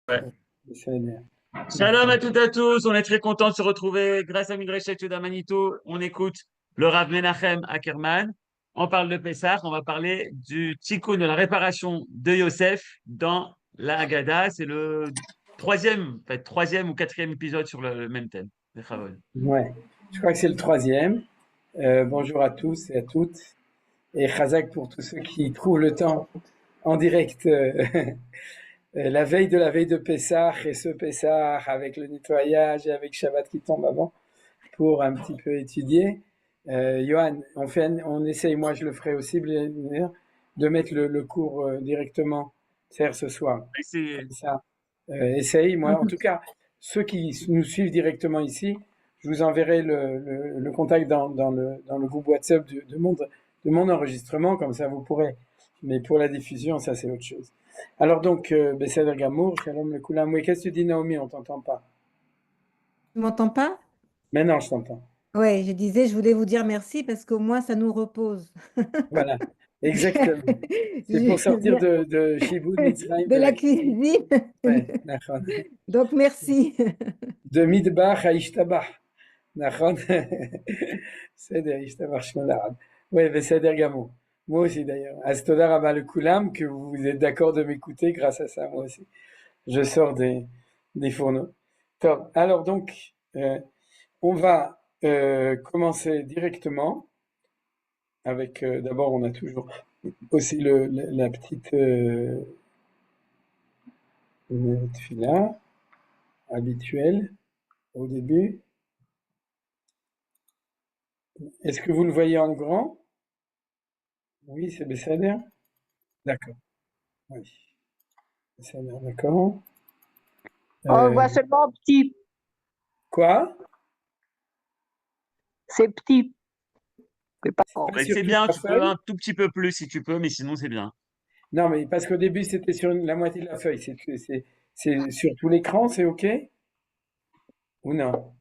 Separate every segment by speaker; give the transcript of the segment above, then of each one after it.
Speaker 1: Ouais.
Speaker 2: בסדר.
Speaker 1: Shalom à toutes et à tous, on est très content de se retrouver grâce à Midrashet Yehuda Manito. On écoute le Rav Menachem Ackerman. On parle de Pessah, on va parler du tikkun, de la réparation de Yosef dans la Haggadah. C'est le troisième ou quatrième épisode sur le même thème.
Speaker 2: Ouais. Je crois que c'est le troisième. Bonjour à tous et à toutes. Et Chazak pour tous ceux qui trouvent le temps en direct, la veille de Pessah et ce Pessah avec le nettoyage et avec Shabbat qui tombe avant pour un petit peu étudier. Johan, on essaye, moi je le ferai aussi, de mettre le cours directement, c'est-à-dire ce soir.
Speaker 1: C'est
Speaker 2: Comme ça, essaye. Moi, en tout cas, ceux qui nous suivent directement ici, je vous enverrai le contact dans le groupe WhatsApp de mon enregistrement, comme ça vous pourrez. Mais pour la diffusion, ça c'est autre chose. Alors donc, Besséder Gamour, Shalom le Koulam. Oui, qu'est-ce que tu dis Naomi? On t'entend pas.
Speaker 3: Tu m'entends pas?
Speaker 2: Maintenant, je t'entends.
Speaker 3: Ouais, je disais, je voulais vous dire merci parce qu'au moins ça nous repose.
Speaker 2: Voilà, exactement. C'est pour
Speaker 3: Je
Speaker 2: sortir
Speaker 3: viens
Speaker 2: de Shibud Mitzrayim,
Speaker 3: de
Speaker 2: de la
Speaker 3: la
Speaker 2: cuisine.
Speaker 3: cuisine.
Speaker 2: Ouais, d'accord.
Speaker 3: Donc merci.
Speaker 2: De Midbach à Ishtabach. נכון? בסדר, השתבח שמו לעד. Oui, בסדר גמור. Moi aussi d'ailleurs. אז תודה רבה לכולם, que vous êtes d'accord de m'écouter grâce à ça, moi aussi. Je sors des fourneaux. Top. Alors donc, on va commencer directement avec, d'abord on a toujours aussi la petite tefila habituelle au début. Est-ce que vous le voyez en grand? Oui, c'est Besséder. D'accord. Oui. Besséder, d'accord.
Speaker 4: On le voit seulement petit,
Speaker 2: Quoi?
Speaker 4: c'est petit, c'est pas grand.
Speaker 2: Pas sur toute
Speaker 1: bien,
Speaker 2: la
Speaker 1: tu peux
Speaker 2: feuille?
Speaker 1: un tout petit peu plus si tu peux, mais sinon c'est bien.
Speaker 2: Non, mais parce qu'au début, c'était sur la moitié de la feuille. C'est sur tout l'écran, c'est OK? Ou non?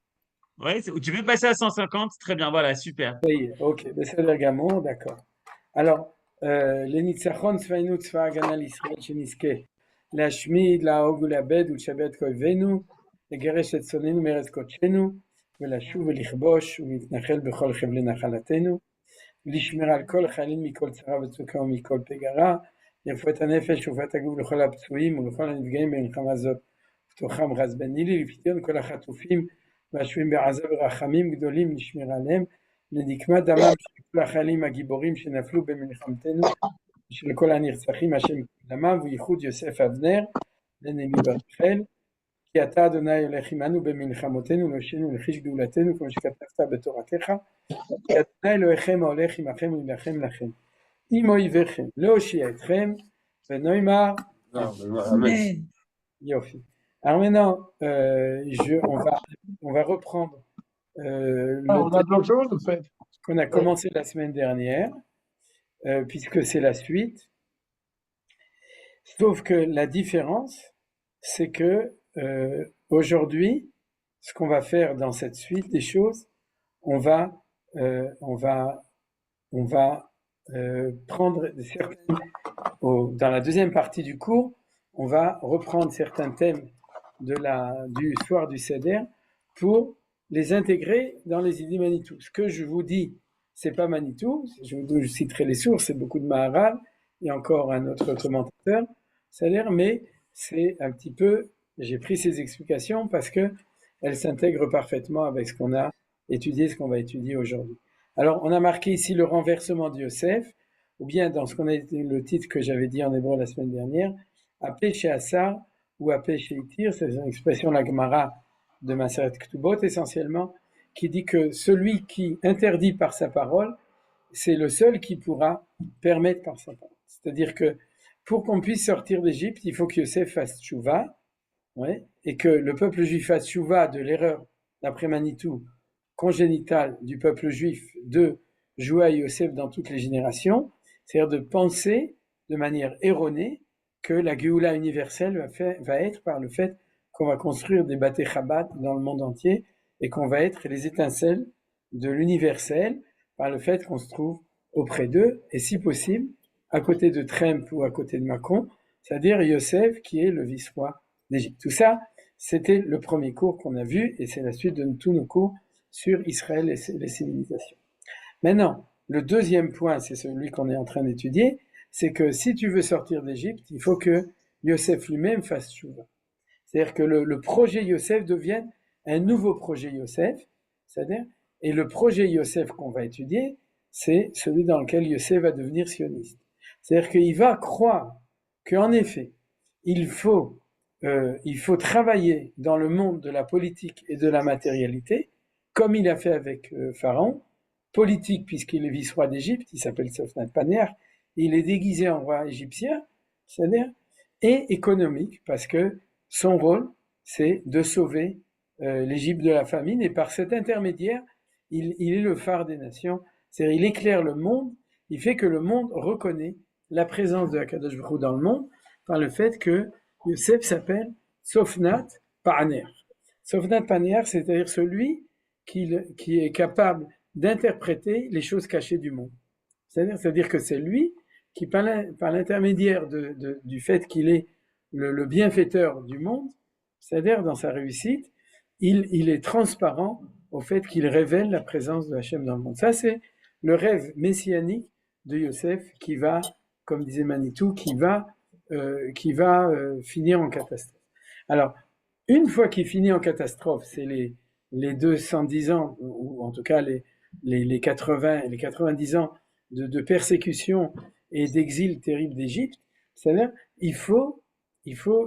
Speaker 1: Ouais, tu peux passer à 150, très bien, voilà, super.
Speaker 2: Oui, OK. Besséder Gamour, d'accord. Alors, לניצחון צבאנו צבא ההגנה לישראל שנזכה להשמיד, להרוג ולאבד ולשבת את אויבינו, לגרש את שונאינו מארץ קודשנו, ולשוב ולכבוש ולהתנחל בכל חבלי נחלתנו, ולשמר על כל החיילים מכל צרה וצוקה ומכל פגרה, לרפואת הנפש ורפואת הגוף לכל הפצועים ולכל הנפגעים במלחמה זאת, ובתוכם רז בן נילי, לפדיון כל החטופים והשבויים בעזה ברחמים גדולים לשמר עליהם, לנקמת דמם של כל החיילים הגיבורים שנפלו במלחמתנו, של כל הנרצחים השם דמם, וייחוד יוסף אבנר, לנמי ברחל, כי אתה אדוני הולך עמנו במלחמותינו, להושיענו ולחיש גאולתנו, כמו שכתבת בתורתך, כי אדוני אלוהיכם ההולך עמכם ולהילחם לכם, עם אויביכם, להושיע אתכם, ונאמר,
Speaker 3: Amen.
Speaker 2: יופי. Alors maintenant, on va reprendre
Speaker 5: On a
Speaker 2: le
Speaker 5: d'autres choses, en fait.
Speaker 2: qu'on a commencé la semaine dernière, puisque c'est la suite. Sauf que la différence, c'est que aujourd'hui, ce qu'on va faire dans cette suite des choses, on va prendre certaines, dans la deuxième partie du cours, on va reprendre certains thèmes du soir du Seder pour les intégrer dans les idées Manitou. Ce que je vous dis, c'est pas Manitou, je citerai les sources, c'est beaucoup de Maharal et encore un autre commentateur, c'est-à-dire, mais c'est un petit peu, j'ai pris ces explications parce que elles s'intègrent parfaitement avec ce qu'on a étudié, ce qu'on va étudier aujourd'hui. Alors, on a marqué ici le renversement de Yosef, ou bien dans ce qu'on a le titre que j'avais dit en hébreu la semaine dernière, Apé chez Assar ou Apé chez Itir, c'est une expression la Gemara de Maseret Ktubot essentiellement, qui dit que celui qui interdit par sa parole, c'est le seul qui pourra permettre par sa parole. C'est-à-dire que pour qu'on puisse sortir d'Égypte, il faut que Yosef fasse tchouva, ouais, et que le peuple juif fasse tchouva de l'erreur, d'après Manitou, congénitale du peuple juif de jouer à Yosef dans toutes les générations, c'est-à-dire de penser de manière erronée que la Géoula universelle va être par le fait qu'on va construire des Baté Chabad dans le monde entier et qu'on va être les étincelles de l'universel par le fait qu'on se trouve auprès d'eux et si possible à côté de Trump ou à côté de Macron, c'est-à-dire Yosef qui est le vice-roi d'Égypte. Tout ça, c'était le premier cours qu'on a vu, et c'est la suite de tous nos cours sur Israël et les civilisations. Maintenant, le deuxième point, c'est celui qu'on est en train d'étudier, c'est que si tu veux sortir d'Égypte, il faut que Yosef lui-même fasse tchouva. C'est-à-dire que le projet Yosef devienne un nouveau projet Yosef, c'est-à-dire, et le projet Yosef qu'on va étudier, c'est celui dans lequel Yosef va devenir sioniste. C'est-à-dire qu'il va croire qu'en effet, il faut travailler dans le monde de la politique et de la matérialité, comme il a fait avec Pharaon, politique puisqu'il est vice-roi d'Égypte, il s'appelle Sophnat-Panéar, il est déguisé en roi égyptien, c'est-à-dire, et économique parce que son rôle, c'est de sauver l'Égypte de la famine, et par cet intermédiaire, il est le phare des nations, c'est-à-dire il éclaire le monde, il fait que le monde reconnaît la présence de Akadosh Baruch Hu dans le monde par le fait que Yosef s'appelle Sophnat Panéar. Sophnat Panéar, c'est-à-dire celui qui est capable d'interpréter les choses cachées du monde. C'est-à-dire que c'est lui qui, par l'intermédiaire du fait qu'il est le bienfaiteur du monde, c'est-à-dire dans sa réussite, il est transparent au fait qu'il révèle la présence de Hachem dans le monde. Ça, c'est le rêve messianique de Yosef qui va, comme disait Manitou, qui va finir en catastrophe. Alors, une fois qu'il finit en catastrophe, c'est les 210 ans, ou en tout cas les 80 et les 90 ans de persécution et d'exil terrible d'Égypte, c'est-à-dire il faut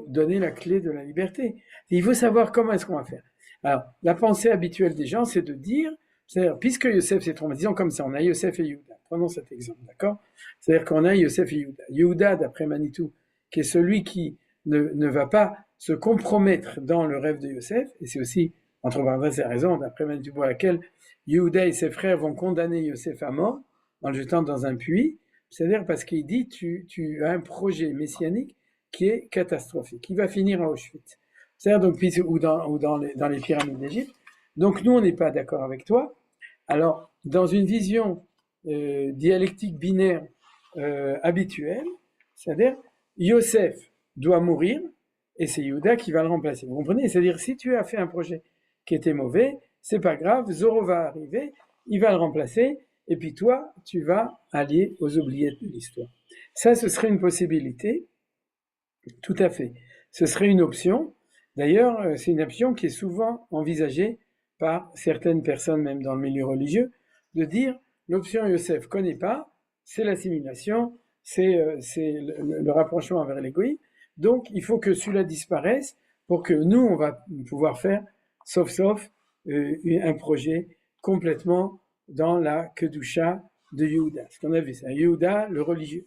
Speaker 2: donner la clé de la liberté. Il faut savoir comment est-ce qu'on va faire. Alors, la pensée habituelle des gens, c'est de dire, c'est-à-dire, puisque Yosef s'est trompé, disons comme ça, on a Yosef et Yehuda. Prenons cet exemple, d'accord? C'est-à-dire qu'on a Yosef et Yehuda. Yehuda, d'après Manitou, qui est celui qui ne va pas se compromettre dans le rêve de Yosef, et c'est aussi, entre parenthèses, la raison, d'après Manitou, pour laquelle Yehuda et ses frères vont condamner Yosef à mort en le jetant dans un puits, c'est-à-dire parce qu'il dit, tu as un projet messianique qui est catastrophique, qui va finir à Auschwitz. C'est-à-dire donc, ou dans les pyramides d'Égypte. Donc nous, on n'est pas d'accord avec toi. Alors, dans une vision dialectique binaire habituelle, c'est-à-dire Yosef doit mourir et c'est Yehuda qui va le remplacer. Vous comprenez? C'est-à-dire si tu as fait un projet qui était mauvais, c'est pas grave, Zoro va arriver, il va le remplacer et puis toi, tu vas aller aux oubliettes de l'histoire. Ça, ce serait une possibilité, tout à fait. Ce serait une option. D'ailleurs, c'est une option qui est souvent envisagée par certaines personnes, même dans le milieu religieux, de dire l'option Yosef connaît pas, c'est l'assimilation, c'est le rapprochement vers l'égoïsme. Donc, il faut que celui-là disparaisse pour que nous, on va pouvoir faire, sauf un projet complètement dans la Kedusha de Yehuda. Ce qu'on a vu, c'est Yehuda, le religieux.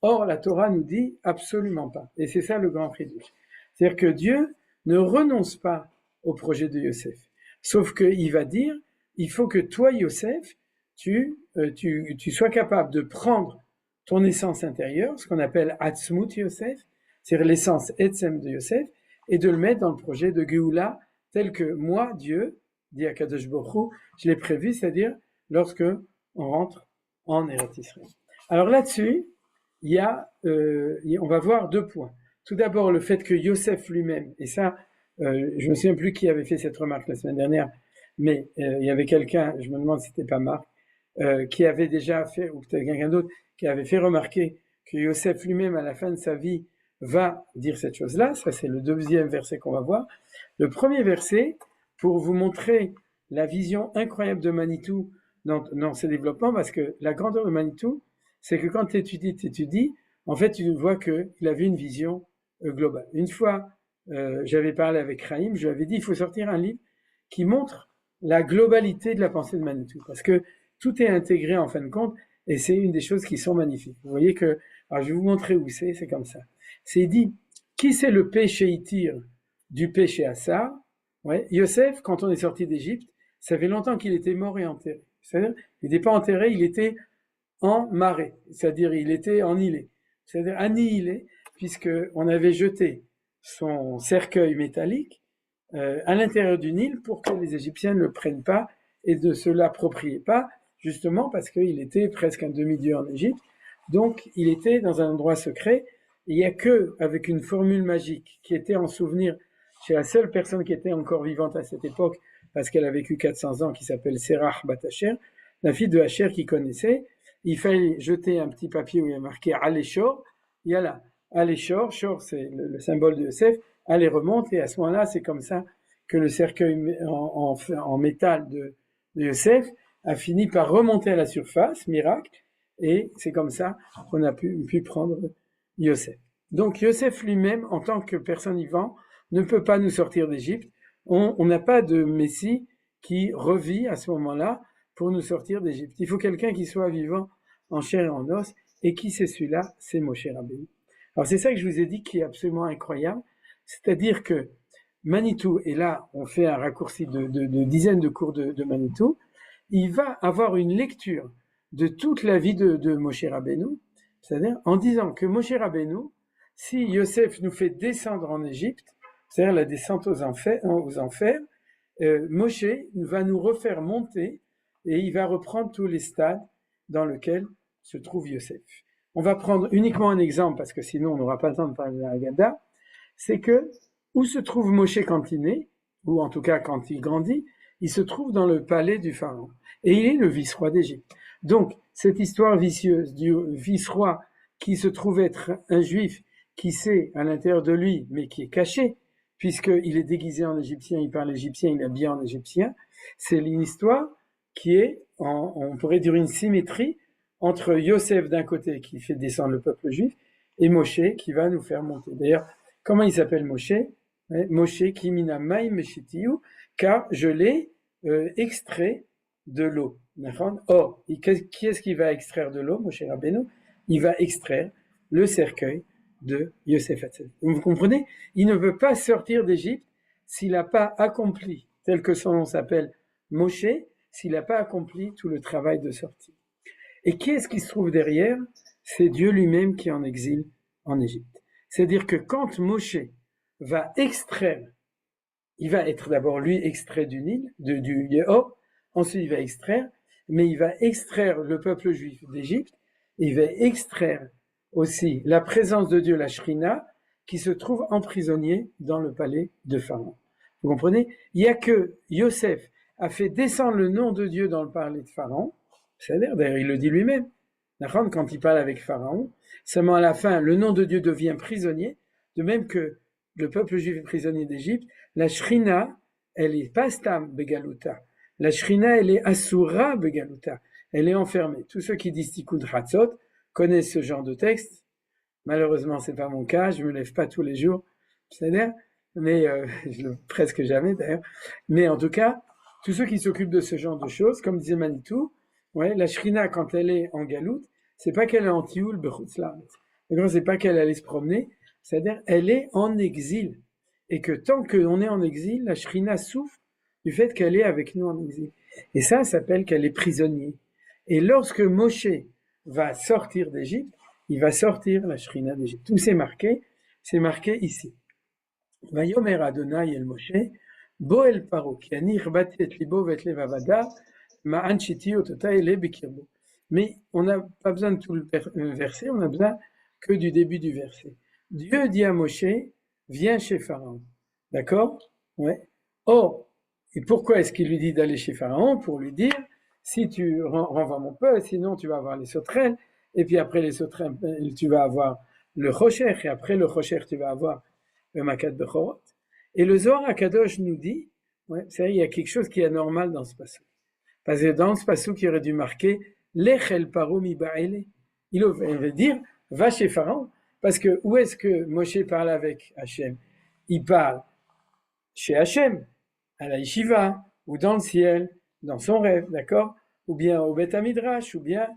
Speaker 2: Or, la Torah nous dit absolument pas. Et c'est ça le grand Chiddush. C'est-à-dire que Dieu ne renonce pas au projet de Yosef. Sauf qu'il va dire, il faut que toi, Yosef, tu sois capable de prendre ton essence intérieure, ce qu'on appelle Atzmut Yosef, c'est-à-dire l'essence Etzem de Yosef, et de le mettre dans le projet de Géoula, tel que moi, Dieu, dit Akadosh Baruch Hu, je l'ai prévu, c'est-à-dire lorsque on rentre en Eretz Israël. Alors là-dessus, on va voir deux points. Tout d'abord, le fait que Yosef lui-même, et ça, je me souviens plus qui avait fait cette remarque la semaine dernière, mais il y avait quelqu'un, je me demande si c'était pas Marc, qui avait déjà fait, ou peut-être quelqu'un d'autre, qui avait fait remarquer que Yosef lui-même, à la fin de sa vie, va dire cette chose-là. Ça, c'est le deuxième verset qu'on va voir. Le premier verset, pour vous montrer la vision incroyable de Manitou dans ses développements, parce que la grandeur de Manitou, c'est que quand tu étudies, en fait, tu vois qu'il avait une vision globale. Une fois, j'avais parlé avec Raïm, je lui avais dit, il faut sortir un livre qui montre la globalité de la pensée de Manitou, parce que tout est intégré en fin de compte, et c'est une des choses qui sont magnifiques. Vous voyez que, alors je vais vous montrer où c'est comme ça. C'est dit, qui c'est le péché Itir du péché Assar? Ouais, Yosef, quand on est sorti d'Égypte, ça fait longtemps qu'il était mort et enterré. C'est-à-dire, il n'était pas enterré, il était en marée, c'est-à-dire il était ennihilé, c'est-à-dire annihilé, puisqu'on avait jeté son cercueil métallique à l'intérieur du Nil pour que les Égyptiens ne le prennent pas et ne se l'approprient pas, justement parce qu'il était presque un demi-dieu en Égypte, donc il était dans un endroit secret, il n'y a que avec une formule magique qui était en souvenir chez la seule personne qui était encore vivante à cette époque, parce qu'elle a vécu 400 ans, qui s'appelle Serach Bat Asher, la fille de Asher qui connaissait. Il fallait jeter un petit papier où il y a marqué Aléchor. Il y a là, Aléchor, Shor c'est le symbole de Yosef, allez remonte, et à ce moment-là, c'est comme ça que le cercueil en métal de Yosef a fini par remonter à la surface, miracle, et c'est comme ça qu'on a pu prendre Yosef. Donc Yosef lui-même, en tant que personne vivante, ne peut pas nous sortir d'Égypte. On n'a pas de Messie qui revit à ce moment-là pour nous sortir d'Égypte. Il faut quelqu'un qui soit vivant en chair et en os, et qui c'est celui-là? C'est Moshe Rabbeinu. Alors c'est ça que je vous ai dit qui est absolument incroyable, c'est-à-dire que Manitou, et là on fait un raccourci de dizaines de cours de Manitou, il va avoir une lecture de toute la vie de Moshe Rabbeinu, c'est-à-dire en disant que Moshe Rabbeinu, si Yosef nous fait descendre en Égypte, c'est-à-dire la descente aux enfers, Moshe va nous refaire monter et il va reprendre tous les stades dans lesquels se trouve Yosef. On va prendre uniquement un exemple parce que sinon on n'aura pas le temps de parler de la Haggadah, c'est que où se trouve Moshe quand il naît, ou en tout cas quand il grandit, il se trouve dans le palais du pharaon et il est le vice-roi d'Égypte. Donc cette histoire vicieuse du vice-roi qui se trouve être un juif qui sait à l'intérieur de lui mais qui est caché, puisqu'il est déguisé en égyptien, il parle égyptien, il est habillé en égyptien, c'est une histoire qui est, on pourrait dire une symétrie entre Yosef d'un côté qui fait descendre le peuple juif et Moshe qui va nous faire monter. D'ailleurs, comment il s'appelle Moshe? Moshe qui mina maï meshitiyu, car je l'ai extrait de l'eau. Or, qui est-ce qui va extraire de l'eau, Moshe Rabbeinu? Il va extraire le cercueil de Yosef Hatzadik. Vous comprenez? Il ne veut pas sortir d'Égypte s'il n'a pas accompli, tel que son nom s'appelle Moshe, s'il n'a pas accompli tout le travail de sortie. Et qui est-ce qui se trouve derrière? C'est Dieu lui-même qui est en exil en Égypte. C'est-à-dire que quand Moshe va extraire, il va être d'abord lui extrait du Nil, du Yéhor, ensuite il va extraire, mais il va extraire le peuple juif d'Égypte, il va extraire aussi la présence de Dieu, la Shrina, qui se trouve emprisonné dans le palais de Pharaon. Vous comprenez? Il n'y a que Yosef a fait descendre le nom de Dieu dans le palais de Pharaon, c'est-à-dire, d'ailleurs il le dit lui-même, quand il parle avec Pharaon, seulement à la fin, le nom de Dieu devient prisonnier, de même que le peuple juif est prisonnier d'Égypte, la Shrina, elle est pas Stam Begaluta, la Shrina, elle est Asura Begaluta, elle est enfermée. Tous ceux qui disent Tikkun Hatzot connaissent ce genre de texte. Malheureusement, c'est pas mon cas, je me lève pas tous les jours, c'est-à-dire, mais presque jamais d'ailleurs. Mais en tout cas, tous ceux qui s'occupent de ce genre de choses, comme disait Manitou, ouais, la Shrina, quand elle est en galoute, c'est pas qu'elle est en tioul bechutzlaret. C'est pas qu'elle allait se promener, c'est-à-dire elle est en exil. Et que tant qu'on est en exil, la Shrina souffre du fait qu'elle est avec nous en exil. Et ça s'appelle qu'elle est prisonnière. Et lorsque Moshe va sortir d'Égypte, il va sortir la Shrina d'Égypte. Tout c'est marqué ici. Vayomer Adonai el Moshe, bo el paro, ki ani irbati et libo vet levavada, ma'an shiti otota ele bekirbo. Mais on n'a pas besoin de tout le verset, on a besoin que du début du verset. Dieu dit à Moshe, viens chez Pharaon. D'accord? Ouais. Or, et pourquoi est-ce qu'il lui dit d'aller chez Pharaon? Pour lui dire, si tu renvoies mon peuple, sinon tu vas avoir les sauterelles, et puis après les sauterelles, tu vas avoir le rocher, et après le rocher, tu vas avoir le makat bechorot. Et le Zohar HaKadosh nous dit, ouais, c'est vrai, il y a quelque chose qui est anormal dans ce passage. Parce que dans ce passage qui aurait dû marquer, Lechel paro mi ba'ele. Il veut dire, va chez Pharaon. Parce que où est-ce que Moshe parle avec Hachem? Il parle chez Hachem, à la yeshiva, ou dans le ciel, dans son rêve, d'accord? Ou bien au Beth Midrash, ou bien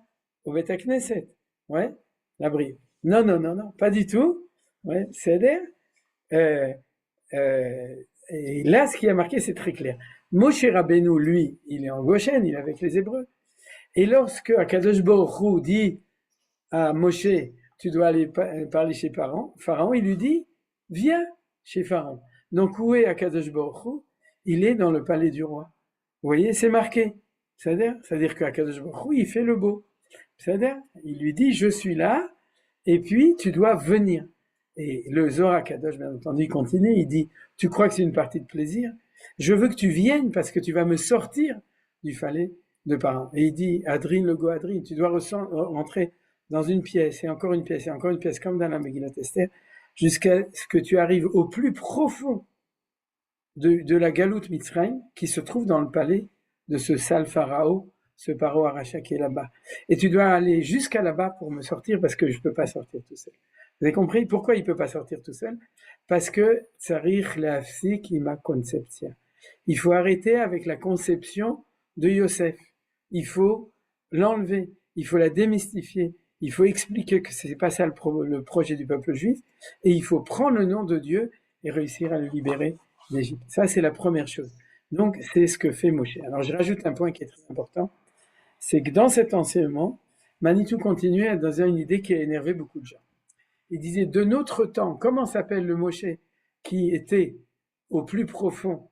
Speaker 2: au Beth Knesset. Ouais, la bride. Non, pas du tout. Ouais, c'est-à-dire, et là, ce qui a marqué, c'est très clair. Moshe Rabbeinu, lui, il est en Goshen, il est avec les Hébreux. Et lorsque Akadosh Baruch Hu dit à Moshe, tu dois aller parler chez Pharaon, il lui dit, viens chez Pharaon. Donc, où est Akadosh Baruch Hu? Il est dans le palais du roi. Vous voyez, c'est marqué. C'est-à-dire qu'Akadosh Baruch Hu, il fait le beau. C'est-à-dire, il lui dit, je suis là, et puis tu dois venir. Et le Zohar Kadosh, bien entendu, il continue, il dit, tu crois que c'est une partie de plaisir? Je veux que tu viennes parce que tu vas me sortir du palais de Pharaon. Et il dit, Adrien, le go Adrien, tu dois rentrer dans une pièce, et encore une pièce, et encore une pièce, comme dans la Megillat Esther, jusqu'à ce que tu arrives au plus profond de la Galoute Mitzrayim, qui se trouve dans le palais de ce sale Pharaon, ce Paro Aracha qui est là-bas. Et tu dois aller jusqu'à là-bas pour me sortir, parce que je ne peux pas sortir tout seul. Vous avez compris pourquoi il ne peut pas sortir tout seul? Parce que Tsarich Leafsik ima conceptia. Il faut arrêter avec la conception de Yosef. Il faut l'enlever, il faut la démystifier, il faut expliquer que ce n'est pas ça le projet du peuple juif, et il faut prendre le nom de Dieu et réussir à le libérer d'Égypte. Ça, c'est la première chose. Donc, c'est ce que fait Moshe. Alors, je rajoute un point qui est très important, c'est que dans cet enseignement, Manitou continuait dans une idée qui a énervé beaucoup de gens. Il disait, de notre temps, comment s'appelle le Moshe qui était au plus profond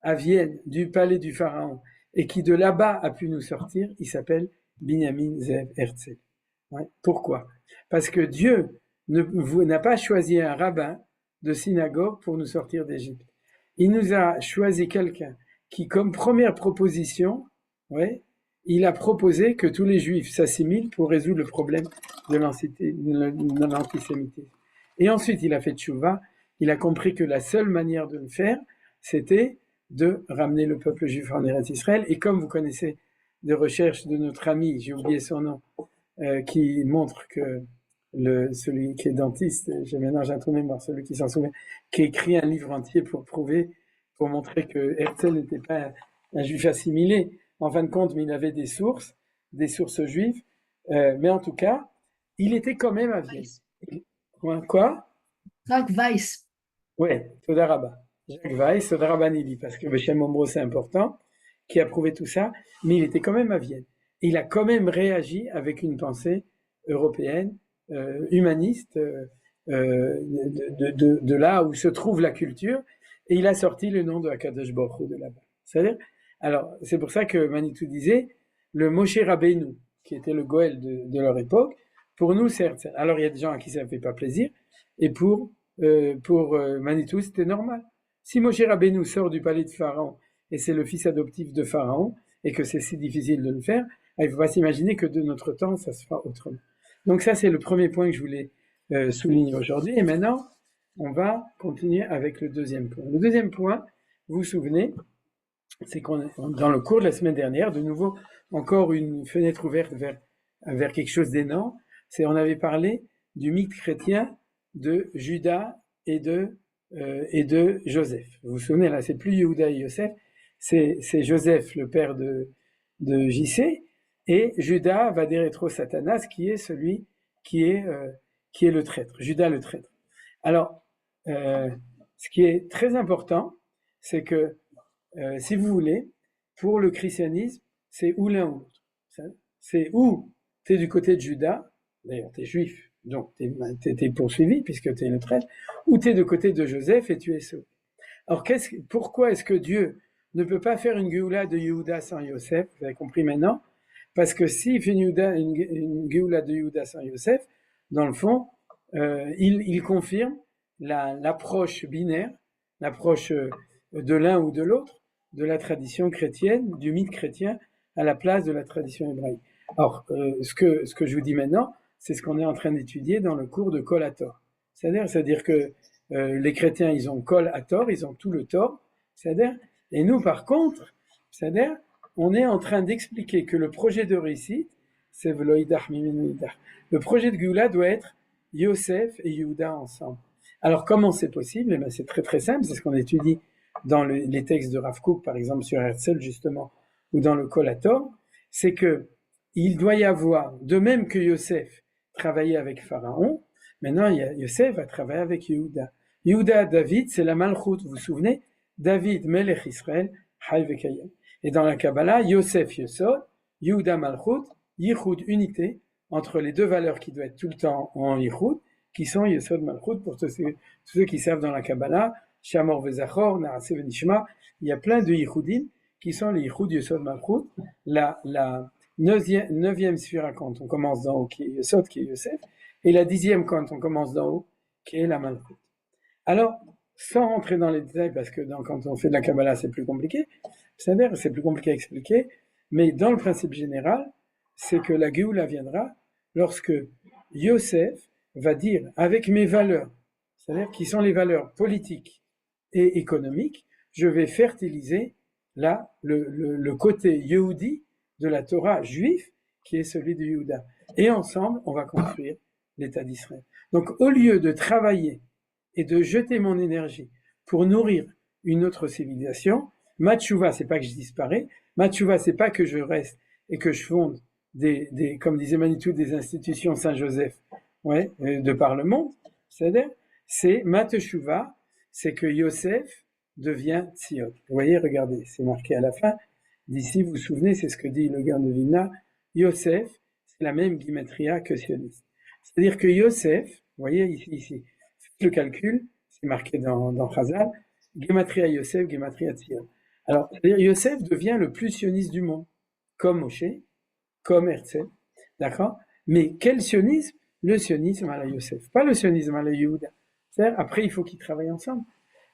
Speaker 2: à Vienne du palais du Pharaon et qui de là-bas a pu nous sortir? Il s'appelle Binyamin Zev Herzl. Ouais. Pourquoi? Parce que Dieu n'a pas choisi un rabbin de synagogue pour nous sortir d'Égypte. Il nous a choisi quelqu'un qui, comme première proposition, il a proposé que tous les juifs s'assimilent pour résoudre le problème de l'antisémitisme. Et ensuite, il a fait tchouva, il a compris que la seule manière de le faire, c'était de ramener le peuple juif en Eretz Israël. Et comme vous connaissez des recherches de notre ami, j'ai oublié son nom, qui montre que celui qui est dentiste, maintenant j'ai un trou de mémoire, celui qui s'en souvient, qui a écrit un livre entier pour montrer que Herzl n'était pas un juif assimilé, en fin de compte, mais il avait des sources juives, mais en tout cas, il était quand même à Vienne. Quoi?
Speaker 6: Jacques Weiss.
Speaker 2: Ouais, Todarabah. Jacques Weiss, Todarabah Nili, parce que Beshem Ombro c'est important, qui a prouvé tout ça, mais il était quand même à Vienne. Et il a quand même réagi avec une pensée européenne, humaniste, de là où se trouve la culture, et il a sorti le nom de Akadosh Baruch Hu de là-bas. C'est-à-dire, alors, c'est pour ça que Manitou disait, le Moshe Rabbeinu, qui était le Goël de leur époque, pour nous, certes, alors il y a des gens à qui ça ne fait pas plaisir, et pour Manitou, c'était normal. Si Moshe Rabbeinu sort du palais de Pharaon, et c'est le fils adoptif de Pharaon, et que c'est si difficile de le faire, il ne faut pas s'imaginer que de notre temps, ça se fera autrement. Donc ça, c'est le premier point que je voulais souligner aujourd'hui. Et maintenant, on va continuer avec le deuxième point. Le deuxième point, vous vous souvenez, c'est qu'on est dans le cours de la semaine dernière, de nouveau, encore une fenêtre ouverte vers quelque chose d'énorme. On avait parlé du mythe chrétien de Judas et de Joseph. Vous vous souvenez, là, c'est plus Yehuda et Yosef, c'est Joseph, le père de JC, et Judas va des rétro Satanas, qui est celui qui est le traître, Judas le traître. Alors, ce qui est très important, c'est que, si vous voulez, pour le christianisme, c'est ou l'un ou l'autre. C'est ou tu es du côté de Judas, d'ailleurs tu es juif, donc tu es poursuivi puisque tu es le traître, ou tu es du côté de Joseph et tu es sauvé. Alors pourquoi est-ce que Dieu ne peut pas faire une Géoula de Yehuda sans Yosef? Vous avez compris maintenant? Parce que s'il fait une Géoula de Yehuda sans Yosef, dans le fond, il confirme l'approche binaire, l'approche de l'un ou de l'autre, de la tradition chrétienne, du mythe chrétien, à la place de la tradition hébraïque. Alors, ce que je vous dis maintenant, c'est ce qu'on est en train d'étudier dans le cours de Kol HaTor. C'est-à-dire que les chrétiens, ils ont Kol HaTor, ils ont tout le tort, c'est-à-dire, et nous, par contre, c'est-à-dire, on est en train d'expliquer que le projet de réussite, c'est Veloïdach Mimenoïdach. Le projet de Géoula doit être Yosef et Yehuda ensemble. Alors, comment c'est possible? Eh bien, c'est très très simple, c'est ce qu'on étudie dans les textes de Rav Kook, par exemple, sur Herzl, justement, ou dans le Kol HaTor, c'est que il doit y avoir, de même que Yosef travaillait avec Pharaon, maintenant Yosef va travailler avec Yehuda. Yehuda, David, c'est la Malchut, vous vous souvenez? David, Melech Israël, Chai Vekayem. Et dans la Kabbalah, Yosef, Yesod, Yehuda, Malchut, Yichud, unité, entre les deux valeurs qui doivent être tout le temps en Yichud, qui sont Yesod, Malchut, pour tous ceux qui servent dans la Kabbalah, Shamor Vezachor, Naase Venishma, il y a plein de Yichudim qui sont les Yichud, Yesod, Malchut. La neuvième sphira quand on commence d'en haut, qui est Yesod, qui est Yosef, et la 10e quand on commence d'en haut, qui est la Malchut. Alors, sans rentrer dans les détails, parce que quand on fait de la Kabbalah, c'est plus compliqué, c'est-à-dire c'est plus compliqué à expliquer, mais dans le principe général, c'est que la Géoula viendra lorsque Yosef va dire, avec mes valeurs, c'est-à-dire qui sont les valeurs politiques et économiques, je vais fertiliser là le côté Yehudi de la Torah juif, qui est celui de Yehuda. Et ensemble, on va construire l'État d'Israël. Donc, au lieu de travailler et de jeter mon énergie pour nourrir une autre civilisation, ma tchouva, c'est pas que je disparais, ma tchouva, c'est pas que je reste et que je fonde comme disait Manitou, des institutions Saint-Joseph, de par le monde, c'est-à-dire, c'est ma tchouva, c'est que Yosef devient Tzion. Vous voyez, regardez, c'est marqué à la fin, d'ici, vous vous souvenez, c'est ce que dit le Gaon de Vilna, Yosef, c'est la même guimatria que sioniste. C'est-à-dire que Yosef, vous voyez ici, le calcul, c'est marqué dans Chazal, Gematria Yosef, Gematria Tzion. Alors, c'est-à-dire Yosef devient le plus sioniste du monde, comme Moshe, comme Herzl, d'accord? Mais quel sionisme? Le sionisme à la Yosef, pas le sionisme à la Yehuda. C'est-à-dire, après, il faut qu'ils travaillent ensemble.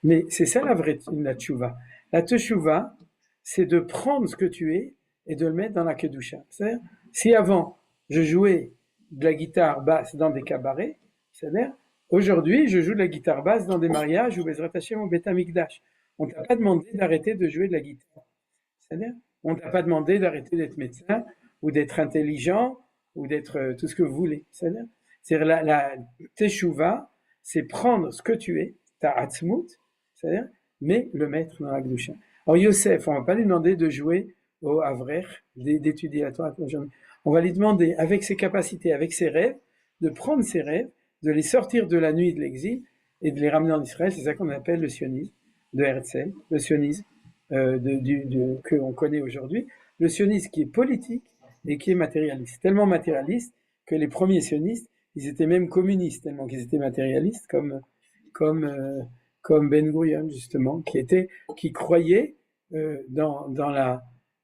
Speaker 2: Mais c'est ça la vraie la tchouva. La tchouva, c'est de prendre ce que tu es et de le mettre dans la kedusha. C'est-à-dire, si avant, je jouais de la guitare basse dans des cabarets, c'est-à-dire, aujourd'hui, je joue de la guitare basse dans des mariages ou Bezrat Hashem ou Beth Amikdash. On t'a pas demandé d'arrêter de jouer de la guitare. C'est-à-dire, on t'a pas demandé d'arrêter d'être médecin ou d'être intelligent ou d'être tout ce que vous voulez. C'est-à-dire, la teshuva, c'est prendre ce que tu es, ta atzmut, c'est-à-dire, mais le mettre dans la gdusha. Alors Yosef, on va pas lui demander de jouer au Havrer, d'étudier la Torah. On va lui demander, avec ses capacités, avec ses rêves, de prendre ses rêves, de les sortir de la nuit de l'exil et de les ramener en Israël. C'est ça qu'on appelle le sionisme de Herzl, le sionisme que on connaît aujourd'hui, le sionisme qui est politique et qui est matérialiste. Tellement matérialiste que les premiers sionistes, ils étaient même communistes, tellement qu'ils étaient matérialistes, comme Ben Gurion justement, qui croyait dans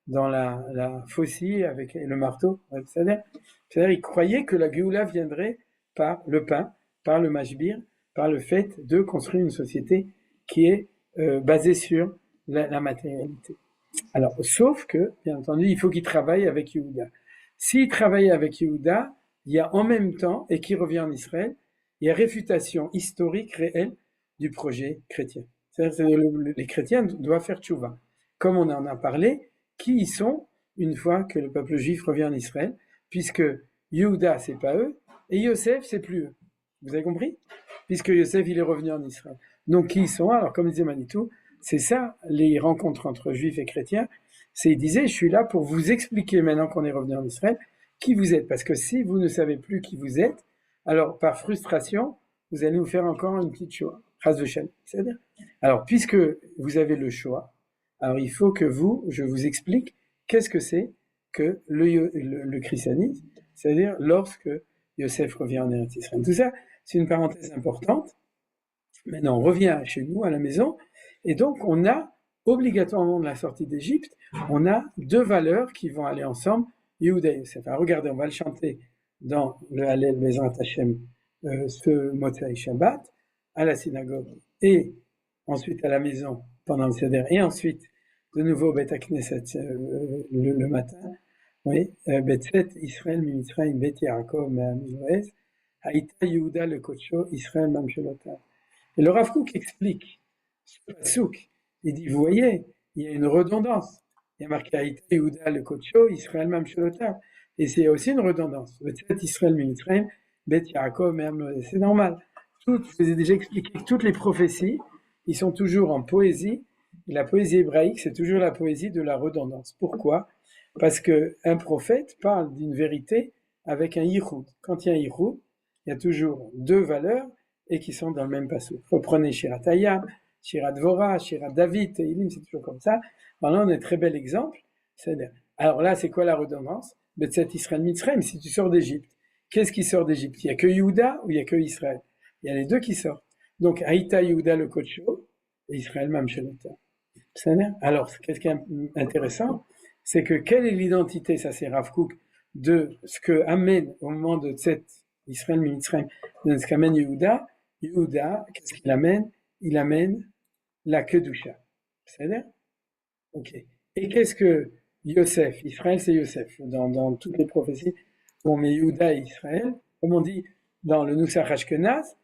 Speaker 2: la faucille avec le marteau. C'est-à-dire, il croyait que la Géoula viendrait par le pain, par le mashbir, par le fait de construire une société qui est basée sur la matérialité. Alors, sauf que, bien entendu, il faut qu'il travaille avec Yehuda. S'il travaille avec Yehuda, il y a en même temps, et qui revient en Israël, il y a réfutation historique réelle du projet chrétien. C'est-à-dire que les chrétiens doivent faire tchouva. Comme on en a parlé, qui ils sont une fois que le peuple juif revient en Israël, puisque Yehuda, c'est pas eux, et Yosef, c'est plus eux. Vous avez compris? Puisque Yosef, il est revenu en Israël. Donc, qui ils sont? Alors, comme disait Manitou, c'est ça, les rencontres entre juifs et chrétiens. Il disait, je suis là pour vous expliquer, maintenant qu'on est revenu en Israël, qui vous êtes. Parce que si vous ne savez plus qui vous êtes, alors, par frustration, vous allez nous faire encore une petite choix. C'est-à-dire, alors, puisque vous avez le choix, alors il faut que je vous explique qu'est-ce que c'est que le christianisme, c'est-à-dire lorsque Yosef revient en Eretz Israël. Tout ça, c'est une parenthèse importante. Maintenant, on revient chez nous, à la maison, et donc on a, obligatoirement de la sortie d'Égypte, on a deux valeurs qui vont aller ensemble, Yehuda et Yosef. Alors regardez, on va le chanter dans le Hallel Bezrat Hashem, ce Motzei Shabbat, à la synagogue, et ensuite à la maison, pendant le Seder, et ensuite, de nouveau, Bet HaKnesset, le matin, oui, Bet-Set, Israël, Mimitzrayim, Bet Yaakov, Me'amizraez, Haïta Yehuda le Kocho, Israël, Mamshelotav. Et le Rav Kook explique ce pasouk. Il dit, vous voyez, il y a une redondance. Il y a marqué Haïta Yehuda le Kocho, Israël, Mamshelotav. Et c'est aussi une redondance. Bet-Set, Israël, Mimitzrayim, Bet Yaakov, Me'amizraez. C'est normal. Je vous ai déjà expliqué que toutes les prophéties, ils sont toujours en poésie. Et la poésie hébraïque, c'est toujours la poésie de la redondance. Pourquoi? Parce qu'un prophète parle d'une vérité avec un yichud. Quand il y a un yichud, il y a toujours deux valeurs et qui sont dans le même passage. Reprenez Shirat Hayam, Shirat Dvorah, Shirat David, Teilim, c'est toujours comme ça. Alors là, on a un très bel exemple. Alors là, c'est quoi la redondance? Bet-Set Israël Mitzrayim, si tu sors d'Égypte. Qu'est-ce qui sort d'Égypte? Il n'y a que Yehuda ou il n'y a que Israël? Il y a les deux qui sortent. Donc, Haïta Yehuda le Kocho et Israël Mamshelota. Alors, qu'est-ce qui est intéressant? C'est que quelle est l'identité, ça c'est Rav Kook, de ce que amène au moment de cette Israël Mitzrayim, de ce qu'amène Yehuda, Yehuda, qu'est-ce qu'il amène? Il amène la Kedusha. C'est-à-dire? Ok. Et qu'est-ce que Yosef? Israël, c'est Yosef. Dans toutes les prophéties, on met Yehuda et Israël. Comme on dit dans le Nusach Ashkenaz,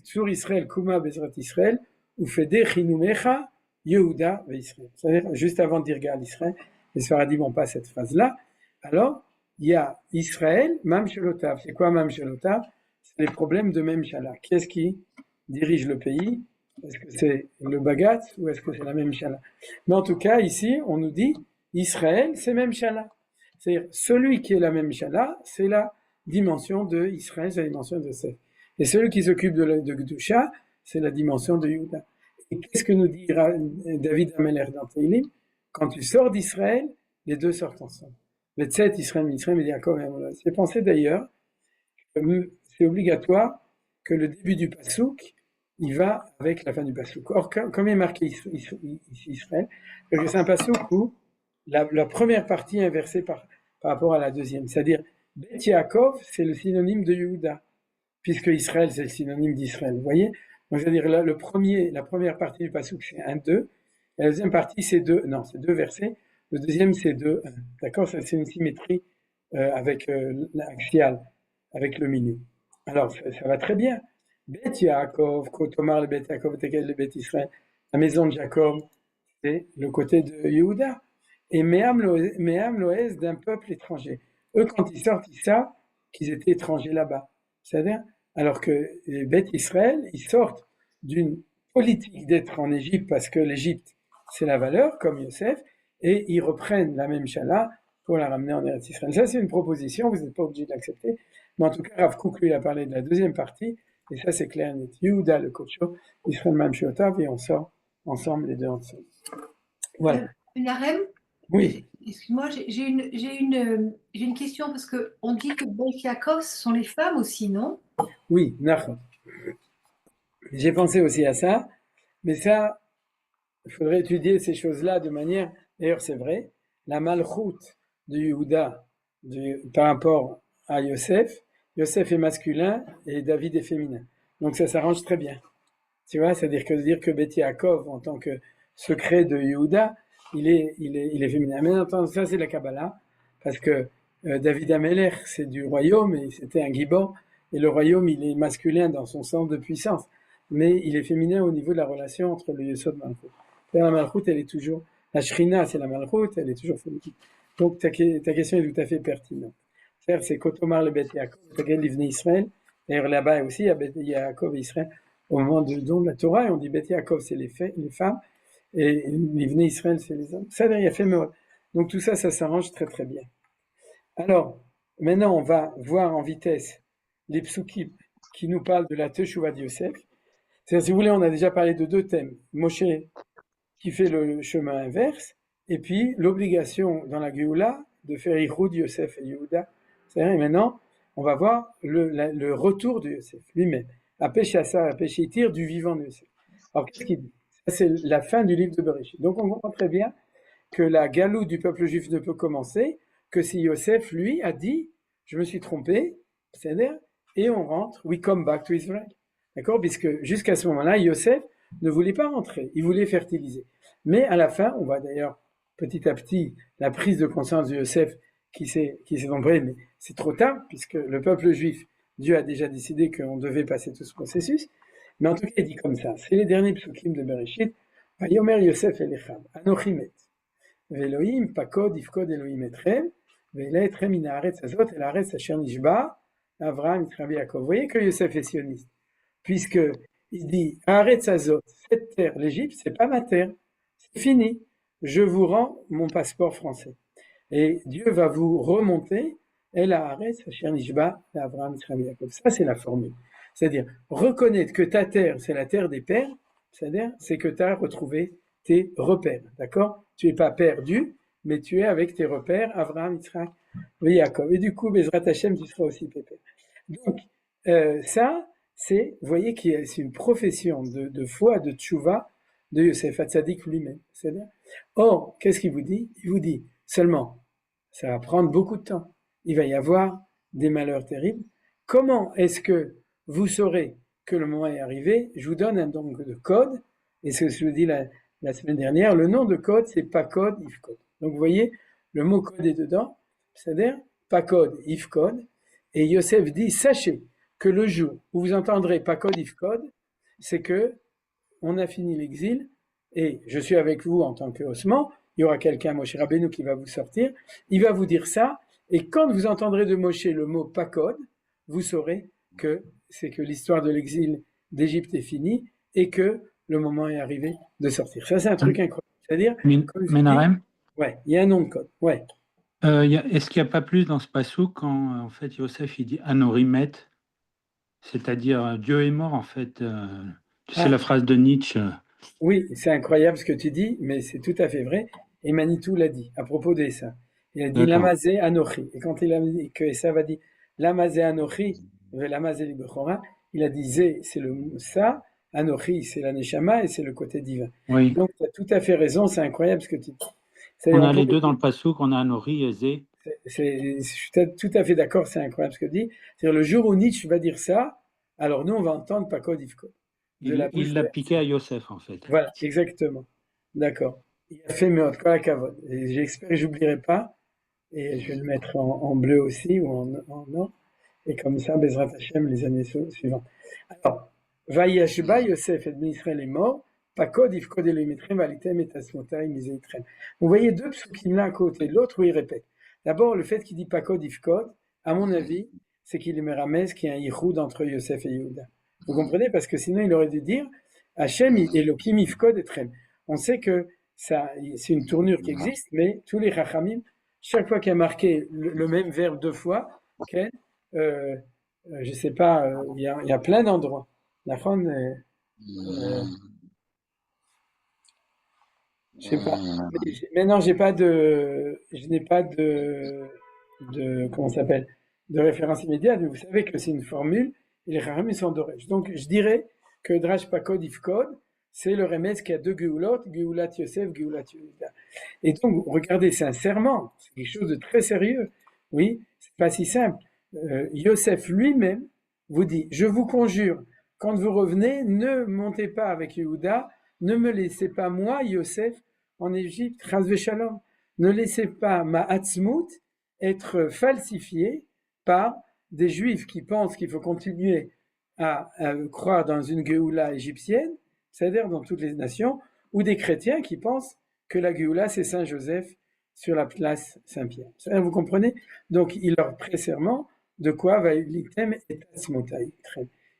Speaker 2: sur Israël, Kuma Bezrat Israël, ou Fede Chinumecha, Yehuda et Israël. C'est-à-dire, juste avant de dire Gal Israël, les Sfaradim n'ont pas cette phrase-là. Alors, il y a Israël, Mam Shelotav. C'est quoi Mam Shelotav? C'est les problèmes de Memshala. Qui est-ce qui dirige le pays? Est-ce que c'est le Bagat ou est-ce que c'est la Memshala? Mais en tout cas, ici, on nous dit Israël, c'est Memshala. C'est-à-dire, celui qui est la Memshala, c'est la dimension de Israël, c'est la dimension de Yosef. Et celui qui s'occupe de Gdusha, c'est la dimension de Yehuda. Et qu'est-ce que nous dit David Ameler dans Teilim? Quand tu sors d'Israël, les deux sortent ensemble. Vetset, Israël, Mitzrayim et Yaakov et Amolad. C'est pensé d'ailleurs que c'est obligatoire que le début du Passouk, il va avec la fin du Passouk. Or, comme il est marqué ici Israël, c'est un Passouk où la première partie est inversée par rapport à la deuxième. C'est-à-dire, Bet Yaakov, c'est le synonyme de Yehuda, puisque Israël, c'est le synonyme d'Israël. Vous voyez? Donc, c'est-à-dire, là, la première partie du Passouk, c'est 1-2. La deuxième partie, c'est 2. Non, c'est 2 versets. Le deuxième, c'est 2-1. D'accord? Ça, c'est une symétrie avec l'axial, avec le milieu. Alors, ça va très bien. Bet Yaakov, Kotomar le Bet Yaakov, Tekel le Bet Israël. La maison de Jacob, c'est le côté de Yehuda. Et Me'am Loez d'un peuple étranger. Eux, quand ils sortent, ils savent qu'ils étaient étrangers là-bas. C'est-à-dire, alors que les Beth Israël, ils sortent d'une politique d'être en Égypte parce que l'Égypte, c'est la valeur, comme Yosef, et ils reprennent la même chala pour la ramener en Eretz Israël. Ça, c'est une proposition, vous n'êtes pas obligé de l'accepter, mais en tout cas, Rav Kook, lui, il a parlé de la deuxième partie, et ça, c'est clair, net. Yehuda, le Kocho, Israël, Mam Shotav, et on sort ensemble les deux ensemble. Voilà.
Speaker 6: Narem,
Speaker 2: Oui.
Speaker 6: excuse-moi, j'ai une question parce qu'on dit que Beth Yaakov, ce sont les femmes aussi, non?
Speaker 2: Oui, Nachon. J'ai pensé aussi à ça, mais ça, il faudrait étudier ces choses-là de manière, d'ailleurs c'est vrai, la malchoute de Yehuda par rapport à Yosef, Yosef est masculin et David est féminin. Donc ça s'arrange très bien. Tu vois, c'est-à-dire que dire que Beth Yaakov, en tant que secret de Yehuda, il est féminin. Mais attends, ça c'est la Kabbalah, parce que David Ameler, c'est du royaume, et c'était un Gibor, et le royaume, il est masculin dans son sens de puissance, mais il est féminin au niveau de la relation entre le Yesod et Malchut. La Malchut, elle est toujours, la Shrina, c'est la Malchut, elle est toujours féminine. Donc ta question est tout à fait pertinente. C'est Kotomar le Beth Yaakov, Tegel Livnei Israël, d'ailleurs là-bas aussi, il y a Beth Yaakov et Israël, au moment du don de la Torah, et on dit Beth Yaakov, c'est les femmes, et Livnei Israël, c'est les hommes. Ça, il y a fait Meod. Donc tout ça, ça s'arrange très très bien. Alors, maintenant, on va voir en vitesse les psukim qui nous parlent de la Teshuvah de Yosef. C'est-à-dire, si vous voulez, on a déjà parlé de deux thèmes. Moshe qui fait le chemin inverse, et puis l'obligation dans la Géoula de faire Ihoud, Yosef et Yehuda. C'est-à-dire, maintenant, on va voir le retour de Yosef lui-même. Apèche Yassar, Apèche Yitir, du vivant de Yosef. Alors, qu'est-ce qu'il dit? Ça, c'est la fin du livre de Bereshit. Donc, on comprend très bien que la galoute du peuple juif ne peut commencer que si Yosef, lui, a dit « Je me suis trompé », c'est-à-dire, et on rentre « We come back to Israel ». D'accord? Puisque jusqu'à ce moment-là, Yosef ne voulait pas rentrer, il voulait fertiliser. Mais à la fin, on voit d'ailleurs petit à petit la prise de conscience de Yosef qui s'est embrayé, mais c'est trop tard, puisque le peuple juif, Dieu a déjà décidé qu'on devait passer tout ce processus. Mais en tout cas, il dit comme ça, c'est les derniers psukim de Bereshit, « Vayomer Yosef Elechav, Anochi met, ve'Elohim pakod ifkod Elohim etrem, ve'ela etrem min haaretz hazot el haaretz asher nishba, Avraham, Yitzchak, Yaakov. » Vous voyez que Yosef est sioniste, puisque il dit « Haaretz hazot, cette terre, l'Égypte, c'est pas ma terre, c'est fini, je vous rends mon passeport français. » Et Dieu va vous remonter, El haaretz asher nishba, Avraham, Yitzchak, Yaakov. Ça, c'est la formule. C'est-à-dire, reconnaître que ta terre, c'est la terre des pères, c'est-à-dire, c'est que tu as retrouvé tes repères, d'accord? Tu n'es pas perdu, mais tu es avec tes repères, Avraham, Yitzchak et Yaakov. Et du coup, Bezrat Hashem, tu seras aussi pépère. Donc, ça, c'est, vous voyez que c'est une profession de foi, de tchouva de Yosef Hatzadik lui-même. C'est-à-dire, or, qu'est-ce qu'il vous dit? Il vous dit seulement, ça va prendre beaucoup de temps. Il va y avoir des malheurs terribles. Comment est-ce que vous saurez que le moment est arrivé, je vous donne un nom de code, et ce que je vous dis la semaine dernière, le nom de code, c'est pas code, if code. Donc vous voyez, le mot code est dedans, c'est-à-dire pas code, if code, et Yosef dit, sachez que le jour où vous entendrez pas code, if code, c'est que on a fini l'exil, et je suis avec vous en tant que ossement, il y aura quelqu'un, Moshe Rabbeinu, qui va vous sortir, il va vous dire ça, et quand vous entendrez de Moshe le mot pas code, vous saurez que c'est que l'histoire de l'exil d'Égypte est finie, et que le moment est arrivé de sortir. Ça, c'est un truc incroyable. C'est-à-dire,
Speaker 7: Menachem,
Speaker 2: ouais, il y a un nom de code. Ouais.
Speaker 7: est-ce qu'il n'y a pas plus dans ce passage quand en fait Yosef il dit Anorimet, c'est-à-dire Dieu est mort en fait. Tu sais la phrase de Nietzsche.
Speaker 2: Oui, c'est incroyable ce que tu dis, mais c'est tout à fait vrai. Et Manitou l'a dit à propos de ça. Il a dit Lamazé Anochi. Et quand il a dit que Esav a dit Lamazé Anochi, Lamazé Libechora, il a dit Zé, c'est le ça, Anochi, c'est la Neshama et c'est le côté divin.
Speaker 7: Oui.
Speaker 2: Donc tu as tout à fait raison, c'est incroyable ce que tu dis.
Speaker 7: On a les deux dans le passage, on a Anori et Zé.
Speaker 2: Je suis tout à fait d'accord, c'est incroyable ce que tu dis. C'est-à-dire le jour où Nietzsche va dire ça, alors nous on va entendre Pakod Ifkod.
Speaker 7: Il l'a piqué à Yosef en fait.
Speaker 2: Voilà, exactement. D'accord. Il a fait Meot Kol HaKavod. Et j'espère que j'oublierai pas. Et je vais le mettre en bleu aussi ou en or. Et comme ça, Bezrat Hashem les années suivantes. Alors, Vayashba Yosef et Ben Israël est mort. Pakod Ifkod Elimitrim Valitem et Asmotai Miseitrem. Vous voyez deux psukim l'un à côté de l'autre où il répète. D'abord, le fait qu'il dit Pakod Ifkod, à mon avis, c'est qu'il est Meramez, qu'il y a un yichoud entre Yosef et Yehuda. Vous comprenez? Parce que sinon, il aurait dû dire Hachem Elohim Ifkod Etrem. On sait que ça, c'est une tournure qui existe, mais tous les Chachamim, chaque fois qu'il y a marqué le même verbe deux fois, okay, je sais pas, il y a plein d'endroits. D'accord, je sais pas. Mais non, je n'ai pas de comment ça s'appelle, de référence immédiate, mais vous savez que c'est une formule, et les Chachamim sont d'Oresh. Donc, je dirais que Drash Pakod Ifkod, c'est le remède qui a deux Geulot, Geulat Yosef, Geulat Yehuda. Et donc, regardez, c'est un serment, c'est quelque chose de très sérieux. Oui, c'est pas si simple. Yosef lui-même vous dit, je vous conjure, quand vous revenez, ne montez pas avec Yehuda, ne me laissez pas moi, Yosef, en Égypte, Chas Shalom. Ne laissez pas ma Hatzmut être falsifiée par des Juifs qui pensent qu'il faut continuer à croire dans une Géoula égyptienne, c'est-à-dire dans toutes les nations, ou des chrétiens qui pensent que la Géoula, c'est Saint Joseph sur la place Saint-Pierre. Vous comprenez? Donc, il leur pré-serment de quoi va l'item et Atzmotai.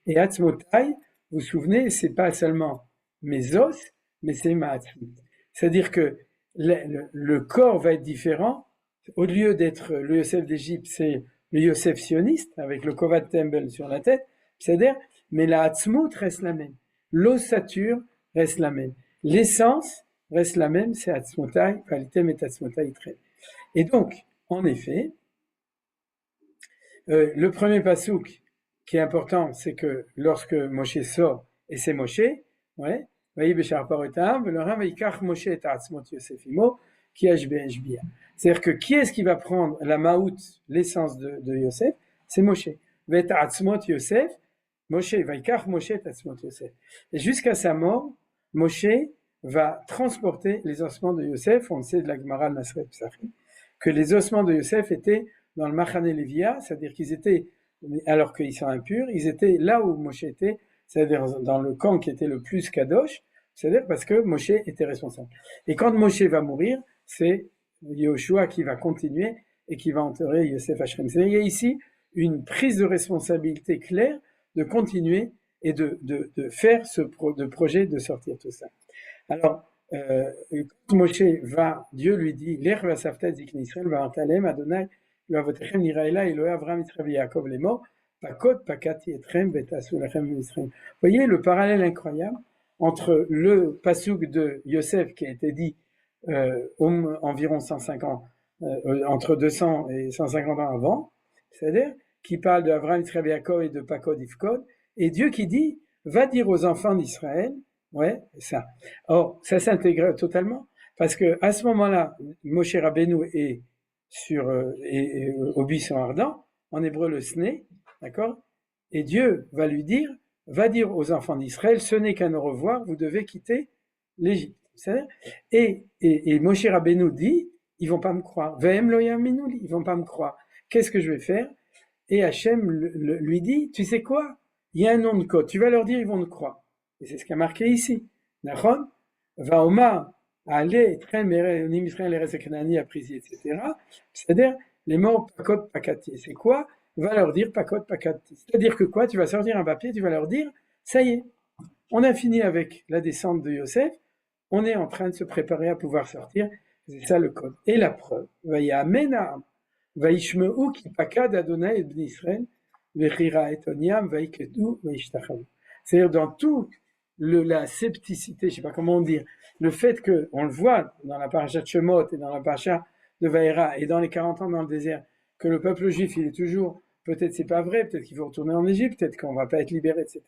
Speaker 2: Et Atzmotai, vous vous souvenez, c'est pas seulement mes os, mais c'est ma Atzmut. C'est-à-dire que le corps va être différent. Au lieu d'être le Yosef d'Égypte, c'est le Yosef sioniste, avec le Kovat Tembel sur la tête, c'est-à-dire, mais la Hatzmut reste la même. L'ossature reste la même. L'essence reste la même, c'est Hatzmotai, Kvalitem et Hatzmotai Tren. Et donc, en effet, le premier pasouk qui est important, c'est que lorsque Moshe sort, et c'est Moshe, ouais, c'est-à-dire que qui est-ce qui va prendre la maout, l'essence de Yosef? C'est Moshe. Yosef, Moshe, Yosef. Et jusqu'à sa mort, Moshe va transporter les ossements de Yosef. On le sait de la Gemara de Maseret Psachim, que les ossements de Yosef étaient dans le Machane Lévia, c'est-à-dire qu'ils étaient, alors qu'ils sont impurs, ils étaient là où Moshe était, c'est-à-dire dans le camp qui était le plus kadosh, c'est-à-dire parce que Moshe était responsable. Et quand Moshe va mourir, c'est Yehoshua qui va continuer et qui va enterrer Yosef Hashem. Il y a ici une prise de responsabilité claire de continuer et de faire ce projet de sortir tout ça. Alors, quand Moshe va, Dieu lui dit, Lech v'asafta zikne Israël v'artalem Adonai v'avotechem niraela Elohe Avraham Yitzchak v'Yaakov lemo pakot pakati etrem v'tasu lechem v'Israël. Vous voyez le parallèle incroyable entre le pasouk de Yosef qui a été dit environ 150, entre 200 et 150 ans avant, c'est-à-dire qui parle de Avraham, Yitzchak, Yaakov et de Pakod Ifkod, et Dieu qui dit, va dire aux enfants d'Israël, ouais, ça. Or, ça s'intègre totalement, parce que à ce moment-là, Moshe Rabbeinu est au buisson ardent, en hébreu le sné, d'accord? Et Dieu va lui dire, va dire aux enfants d'Israël, ce n'est qu'un au revoir, vous devez quitter l'Égypte. Et Moshe Rabbeinu dit, ils vont pas me croire. Ve'em lo yaminu li, ils vont pas me croire. Qu'est-ce que je vais faire? Et Hachem lui dit, tu sais quoi? Il y a un nom de code. Tu vas leur dire, ils vont te croire. Et c'est ce qui a marqué ici. Nachon, Vaoma, Ale, Tren, Nim Israël, Eretz Kanani, Aprisi, etc. C'est-à-dire, les morts Pakot, Pakati. C'est quoi? Va leur dire Pakot, Pakati. C'est-à-dire que quoi? Tu vas sortir un papier, tu vas leur dire, ça y est, on a fini avec la descente de Yosef, on est en train de se préparer à pouvoir sortir. C'est ça le code. Et la preuve, Vayamenam, Vaishmeu ki pakad Adonai et Bnei Israël, Vechira et Oniam, Vaikedu, Vaishtachavu. C'est-à-dire dans tout la scepticité, je sais pas comment dire, le fait que, on le voit dans la paracha de Shemot et dans la paracha de Vaïra et dans les 40 ans dans le désert, que le peuple juif, il est toujours, peut-être c'est pas vrai, peut-être qu'il faut retourner en Égypte, peut-être qu'on va pas être libéré, etc.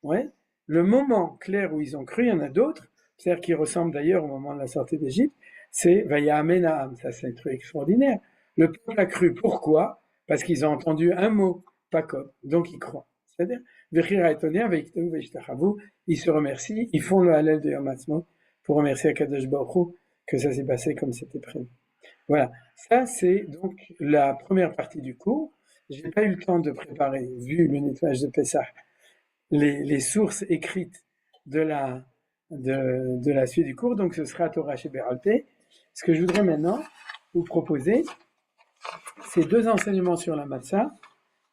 Speaker 2: Ouais. Le moment clair où ils ont cru, il y en a d'autres, c'est-à-dire qui ressemble d'ailleurs au moment de la sortie d'Égypte, c'est Vayamenam, ça c'est un truc extraordinaire. Le peuple a cru, pourquoi? Parce qu'ils ont entendu un mot, Pakot, donc ils croient. C'est-à-dire, ils se remercient, ils font le Hallel de Yom Ha'atzmaut pour remercier Akadosh Baruch Hu que ça s'est passé comme c'était prévu. Voilà, ça c'est donc la première partie du cours. Je n'ai pas eu le temps de préparer, vu le nettoyage de Pessah, les sources écrites de la suite du cours, donc ce sera Torah chez Beralpé. Ce que je voudrais maintenant vous proposer, c'est 2 enseignements sur la Matzah,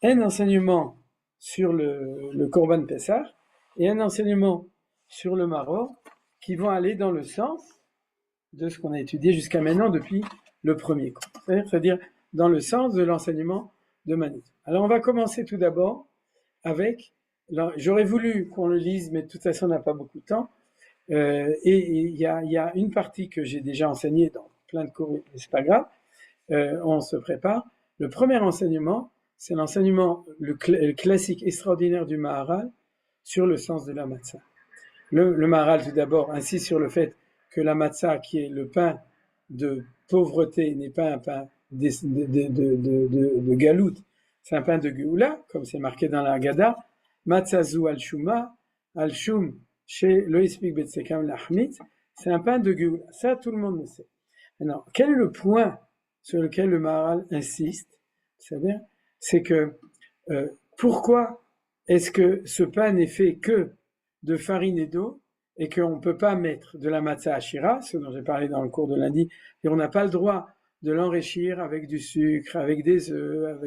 Speaker 2: un enseignement sur le Korban Pessah et un enseignement sur le Maror qui vont aller dans le sens de ce qu'on a étudié jusqu'à maintenant depuis le premier cours, c'est-à-dire dans le sens de l'enseignement de Manitou. Alors on va commencer tout d'abord avec, j'aurais voulu qu'on le lise, mais de toute façon on n'a pas beaucoup de temps, et il y a une partie que j'ai déjà enseignée dans plein de cours, mais c'est pas grave, on se prépare. Le premier enseignement, c'est l'enseignement le classique extraordinaire du Maharal sur le sens de la matzah. Le Maharal tout d'abord insiste sur le fait que la matzah, qui est le pain de pauvreté, n'est pas un pain de galout, c'est un pain de Géoula, comme c'est marqué dans la Haggadah, Matzazu al-Shuma, al-Shum, chez Loïspik Betsekam Lahmit, c'est un pain de Géoula. Ça, tout le monde le sait. Maintenant, quel est le point sur lequel le Maharal insiste? C'est-à-dire, c'est que pourquoi est-ce que ce pain n'est fait que de farine et d'eau et qu'on ne peut pas mettre de la matzah ashira, ce dont j'ai parlé dans le cours de lundi, et on n'a pas le droit de l'enrichir avec du sucre, avec des œufs,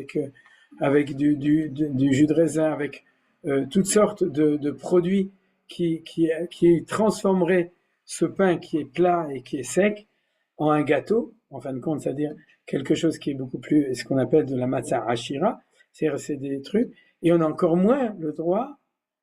Speaker 2: avec du jus de raisin, avec toutes sortes de produits qui transformeraient ce pain qui est plat et qui est sec en un gâteau, en fin de compte, c'est-à-dire quelque chose qui est beaucoup plus, ce qu'on appelle de la matzah ashira, c'est des trucs, et on a encore moins le droit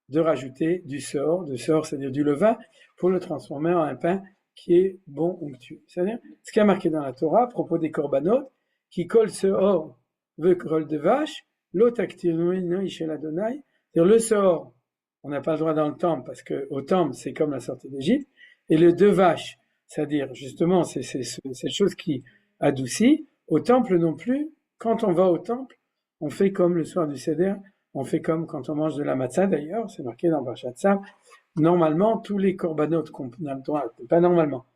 Speaker 2: de rajouter du sor, c'est-à-dire du levain, pour le transformer en un pain qui est bon onctueux. C'est-à-dire, ce qui est marqué dans la Torah, à propos des korbanot, qui colle sehor, veut rôle de vache, l'autre activement chez l'Adonai, c'est-à-dire le sehor, on n'a pas le droit dans le temple, parce qu'au temple, c'est comme la sortie d'Égypte, et le de vache, c'est-à-dire, justement, c'est cette chose qui adoucit, au temple non plus, quand on va au temple, on fait comme le soir du Seder, on fait comme quand on mange de la matzah d'ailleurs, c'est marqué dans Parashat Tzav. Normalement, tous les corbanotes qu'on a le droit, pas normalement,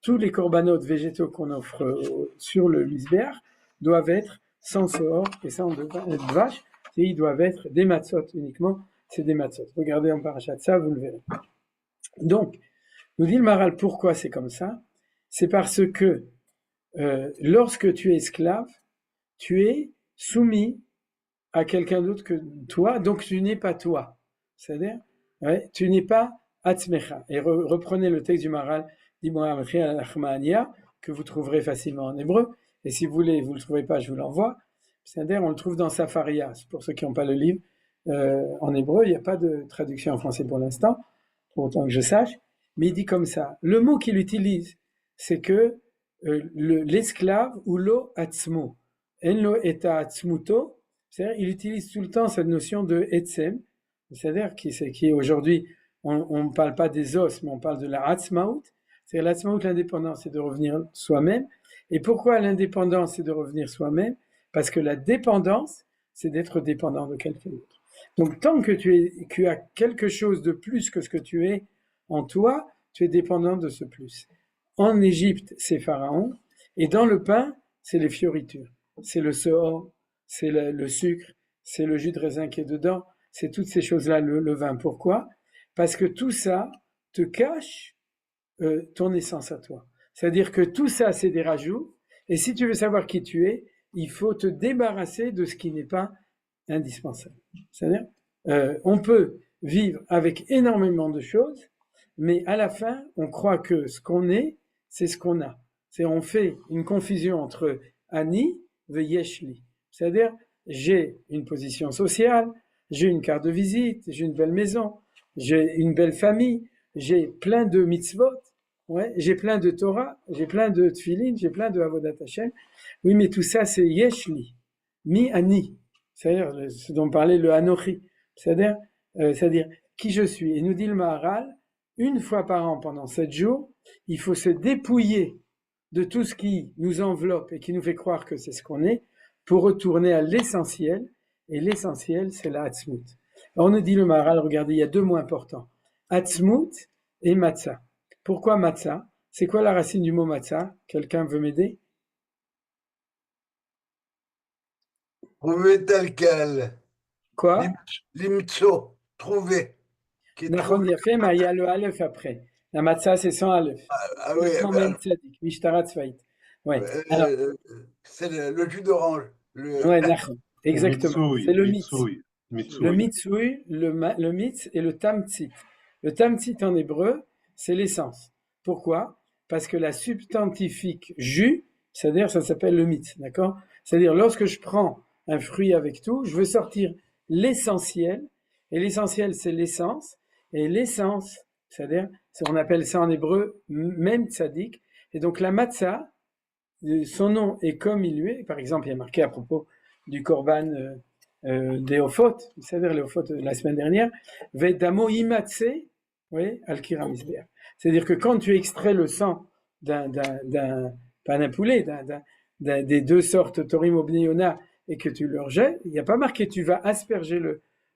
Speaker 2: tous les corbanotes végétaux qu'on offre sur le misbéach doivent être sans sehor et sans de vache, et ils doivent être des matzot uniquement, c'est des matzot. Regardez en Parashat Tzav, vous le verrez. Donc, nous dit le Maharal, pourquoi c'est comme ça? C'est parce que lorsque tu es esclave, tu es soumis à quelqu'un d'autre que toi, donc tu n'es pas toi. C'est-à-dire, tu n'es pas Atzmecha. Et reprenez le texte du Maharal, que vous trouverez facilement en hébreu, et si vous voulez, vous ne le trouvez pas, je vous l'envoie. C'est-à-dire, on le trouve dans Safaria, pour ceux qui n'ont pas le livre, en hébreu, il n'y a pas de traduction en français pour l'instant, pour autant que je sache, mais il dit comme ça. Le mot qu'il utilise, c'est que l'esclave ou lo atzmo, en lo eta atzmuto, c'est-à-dire, il utilise tout le temps cette notion de etzem, c'est-à-dire qui aujourd'hui, on ne parle pas des os, mais on parle de la atzmaout. C'est-à-dire, l'atzmaout, l'indépendance, c'est de revenir soi-même. Et pourquoi l'indépendance, c'est de revenir soi-même? Parce que la dépendance, c'est d'être dépendant de quelqu'un d'autre. Donc, tant que tu as quelque chose de plus que ce que tu es en toi, tu es dépendant de ce plus. En Égypte, c'est Pharaon, et dans le pain, c'est les fioritures. C'est le sohor, c'est le sucre, c'est le jus de raisin qui est dedans, c'est toutes ces choses-là, le vin. Pourquoi? Parce que tout ça te cache ton essence à toi. C'est-à-dire que tout ça, c'est des rajouts, et si tu veux savoir qui tu es, il faut te débarrasser de ce qui n'est pas indispensable. C'est-à-dire, on peut vivre avec énormément de choses, mais à la fin, on croit que ce qu'on est, c'est ce qu'on a. On fait une confusion entre Ani et Yeshli. C'est-à-dire, j'ai une position sociale, j'ai une carte de visite, j'ai une belle maison, j'ai une belle famille, j'ai plein de mitzvot, ouais, j'ai plein de Torah, j'ai plein de tfilin, j'ai plein de avodat Hashem. Oui, mais tout ça, c'est Yeshli, mi Ani. C'est-à-dire ce dont parlait le Anochi. C'est-à-dire qui je suis. Et nous dit le Maharal, une fois par an pendant 7 jours, il faut se dépouiller de tout ce qui nous enveloppe et qui nous fait croire que c'est ce qu'on est, pour retourner à l'essentiel, et l'essentiel, c'est la Hatzmut. Alors on nous dit le Maharal, regardez, il y a 2 mots importants, Hatzmut et Matzah. Pourquoi Matzah? C'est quoi la racine du mot Matzah? Quelqu'un veut m'aider?
Speaker 8: Trouver tel quel.
Speaker 2: Quoi?
Speaker 8: Limtso, trouver.
Speaker 2: Nachon Yafé, mais il y a le Aleph après. La Matzah, c'est sans Aleph.
Speaker 8: Ah oui,
Speaker 2: Mishtarat Tzvaït. Ouais. Alors,
Speaker 8: c'est le jus d'orange.
Speaker 2: ouais, Nachon. Exactement. C'est le mitz.
Speaker 9: Mitsui.
Speaker 2: Le mitsui, le mitz et le tamtzit. Le tamtzit en hébreu, c'est l'essence. Pourquoi? Parce que la substantifique jus, c'est-à-dire ça s'appelle le mitz, d'accord? C'est-à-dire lorsque je prends un fruit avec tout, je veux sortir l'essentiel, et l'essentiel c'est l'essence, et l'essence, c'est-à-dire, on appelle ça en hébreu même tzadik, et donc la matzah, son nom est comme il lui est. Par exemple, il y a marqué à propos du korban des Ophot, c'est-à-dire les Ophot de la semaine dernière, Vedamo imatse, oui, al-kira misbeach. C'est-à-dire que quand tu extrais le sang pas d'un poulet, des 2 sortes Torim Obnei Yona, et que tu le rejettes, il n'y a pas marqué tu vas asperger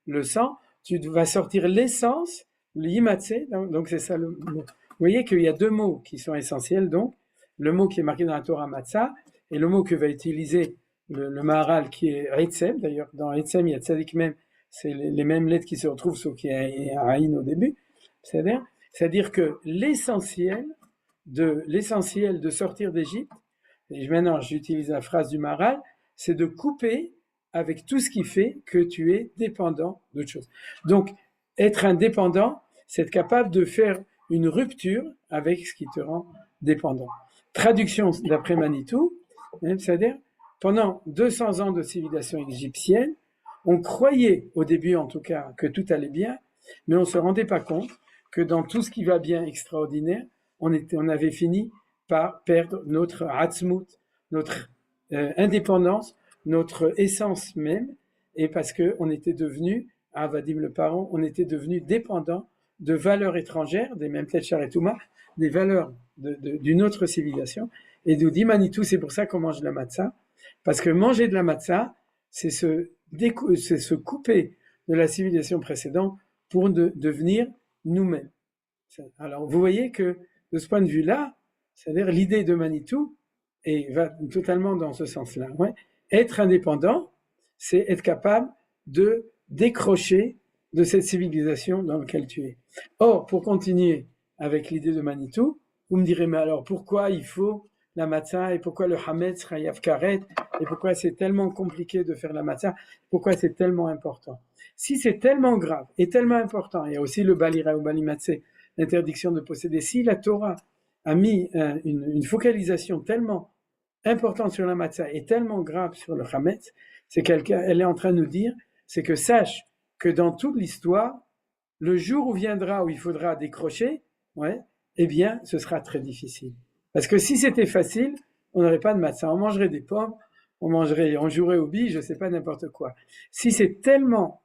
Speaker 2: le sang, tu vas sortir l'essence, l'imatse, donc c'est ça le mot. Vous voyez qu'il y a 2 mots qui sont essentiels, donc le mot qui est marqué dans la Torah Matzah, et le mot que va utiliser le Maharal qui est Eitzem. D'ailleurs, dans Eitzem, il y a Tzadik même, c'est les mêmes lettres qui se retrouvent, sauf qu'il y a un Aïn au début. C'est-à-dire que l'essentiel de sortir d'Égypte, et maintenant j'utilise la phrase du Maharal, c'est de couper avec tout ce qui fait que tu es dépendant d'autre chose. Donc, être indépendant, c'est être capable de faire une rupture avec ce qui te rend dépendant. Traduction d'après Manitou, c'est-à-dire, pendant 200 ans de civilisation égyptienne, on croyait, au début en tout cas, que tout allait bien, mais on ne se rendait pas compte que dans tout ce qui va bien extraordinaire, on avait fini par perdre notre Hatzmut, notre indépendance, notre essence même, et parce qu'on était devenu, à Vadim le parent, on était devenu dépendant de valeurs étrangères, des mêmes Tetchar et Touma, des valeurs d'une autre civilisation. Et nous dit Manitou, c'est pour ça qu'on mange de la matzah, parce que manger de la matzah, c'est se couper de la civilisation précédente pour devenir nous-mêmes. Alors vous voyez que de ce point de vue-là, c'est-à-dire l'idée de Manitou va totalement dans ce sens-là. Ouais. Être indépendant, c'est être capable de décrocher de cette civilisation dans laquelle tu es. Or, pour continuer avec l'idée de Manitou, vous me direz, mais alors pourquoi il faut la matzah, et pourquoi le hametz chayav karet, et pourquoi c'est tellement compliqué de faire la matzah, pourquoi c'est tellement important? Si c'est tellement grave et tellement important, il y a aussi le balira ou balimatzé, l'interdiction de posséder. Si la Torah a mis une focalisation tellement importante sur la matzah et tellement grave sur le hametz, c'est qu'elle est en train de nous dire, c'est que sache que dans toute l'histoire, le jour où viendra où il faudra décrocher, ouais, eh bien, ce sera très difficile. Parce que si c'était facile, on n'aurait pas de matzah. On mangerait des pommes, on jouerait au billes, je sais pas, n'importe quoi. Si c'est tellement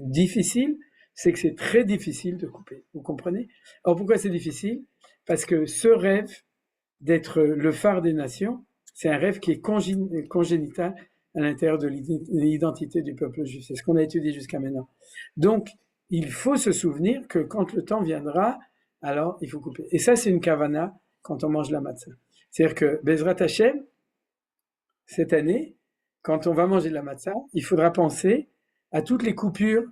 Speaker 2: difficile, c'est que c'est très difficile de couper. Vous comprenez? Alors pourquoi c'est difficile? Parce que ce rêve d'être le phare des nations, c'est un rêve qui est congénital, à l'intérieur de l'identité du peuple juif. C'est ce qu'on a étudié jusqu'à maintenant. Donc, il faut se souvenir que quand le temps viendra, alors il faut couper. Et ça, c'est une kavana quand on mange la matzah. C'est-à-dire que Bezrat Hashem, cette année, quand on va manger de la matzah, il faudra penser à toutes les coupures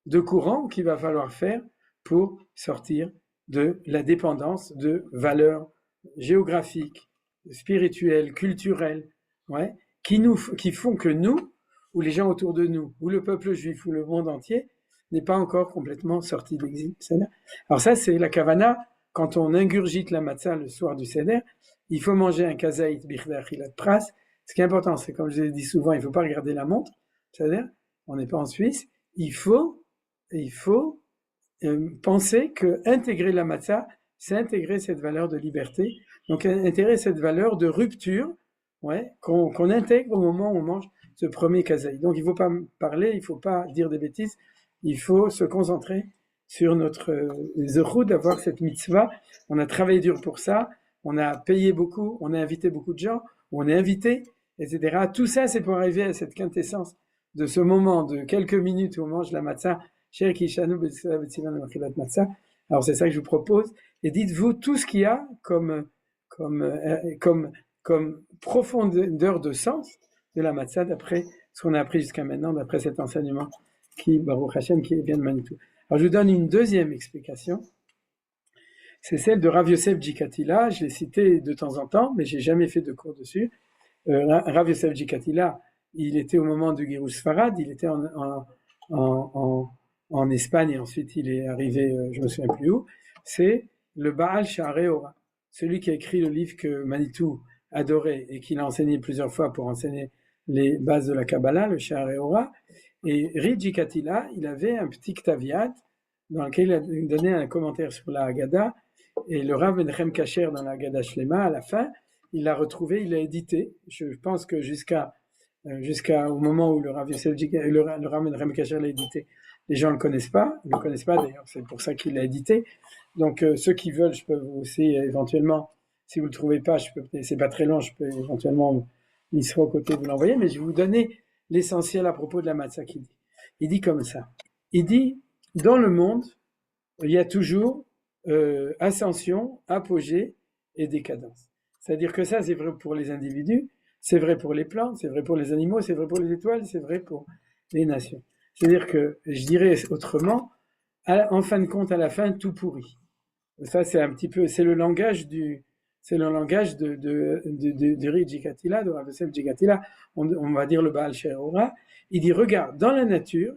Speaker 2: de courant qu'il va falloir faire pour sortir de la dépendance de valeurs géographiques, spirituelles, culturelles, ouais, qui font que nous, ou les gens autour de nous, ou le peuple juif, ou le monde entier, n'est pas encore complètement sorti d'exil. Alors ça, c'est la kavana. Quand on ingurgite la matzah le soir du seder, il faut manger un kazaït bichdei achilat pras. Ce qui est important, c'est comme je l'ai dit souvent, il ne faut pas regarder la montre. C'est-à-dire, on n'est pas en Suisse. Il faut penser que intégrer la matzah, c'est intégrer cette valeur de liberté. Donc, intégrer cette valeur de rupture, ouais, qu'on intègre au moment où on mange ce premier kazaït. Donc, il ne faut pas parler, il ne faut pas dire des bêtises. Il faut se concentrer sur notre zechut d'avoir cette mitzvah. On a travaillé dur pour ça, on a payé beaucoup, on a invité beaucoup de gens, on est invité, etc. Tout ça, c'est pour arriver à cette quintessence de ce moment de quelques minutes où on mange la matzah. Alors c'est ça que je vous propose. Et dites-vous tout ce qu'il y a comme profondeur de sens de la matzah d'après ce qu'on a appris jusqu'à maintenant, d'après cet enseignement Baruch Hashem, qui vient de Manitou. Alors je vous donne une deuxième explication. C'est celle de Rav Yosef Jikatila. Je l'ai cité de temps en temps, mais j'ai jamais fait de cours dessus. Rav Yosef Jikatila, il était au moment de Giroush Sfarad, il était en Espagne et ensuite il est arrivé, je me souviens plus où. C'est le Baal Sha'arei Ora, celui qui a écrit le livre que Manitou adorait et qu'il a enseigné plusieurs fois pour enseigner les bases de la Kabbalah, le Sha'arei Ora. Et Rijikatila, il avait un petit ktaviat dans lequel il donnait un commentaire sur la Haggadah, et le Rav Menachem Kacher dans la Haggadah Shlema, à la fin, il l'a retrouvé, il l'a édité. Je pense que jusqu'au moment où le Rav Menachem Kacher l'a édité, les gens ne le connaissent pas d'ailleurs, c'est pour ça qu'il l'a édité. Donc ceux qui veulent, je peux aussi éventuellement, si vous ne le trouvez pas, c'est pas très long, je peux éventuellement, il sera aux côtés, vous l'envoyer, mais je vais vous donner l'essentiel à propos de la matzah qu'il dit. Il dit comme ça. Il dit, dans le monde, il y a toujours ascension, apogée et décadence. C'est-à-dire que ça, c'est vrai pour les individus, c'est vrai pour les plantes, c'est vrai pour les animaux, c'est vrai pour les étoiles, c'est vrai pour les nations. C'est-à-dire que, je dirais autrement, en fin de compte, à la fin, tout pourrit. Ça, c'est un petit peu, c'est le langage de Rijikatila, de Rav Yosef Jikatila, on va dire le Baal Sha'arei Ora. Il dit, regarde, dans la nature,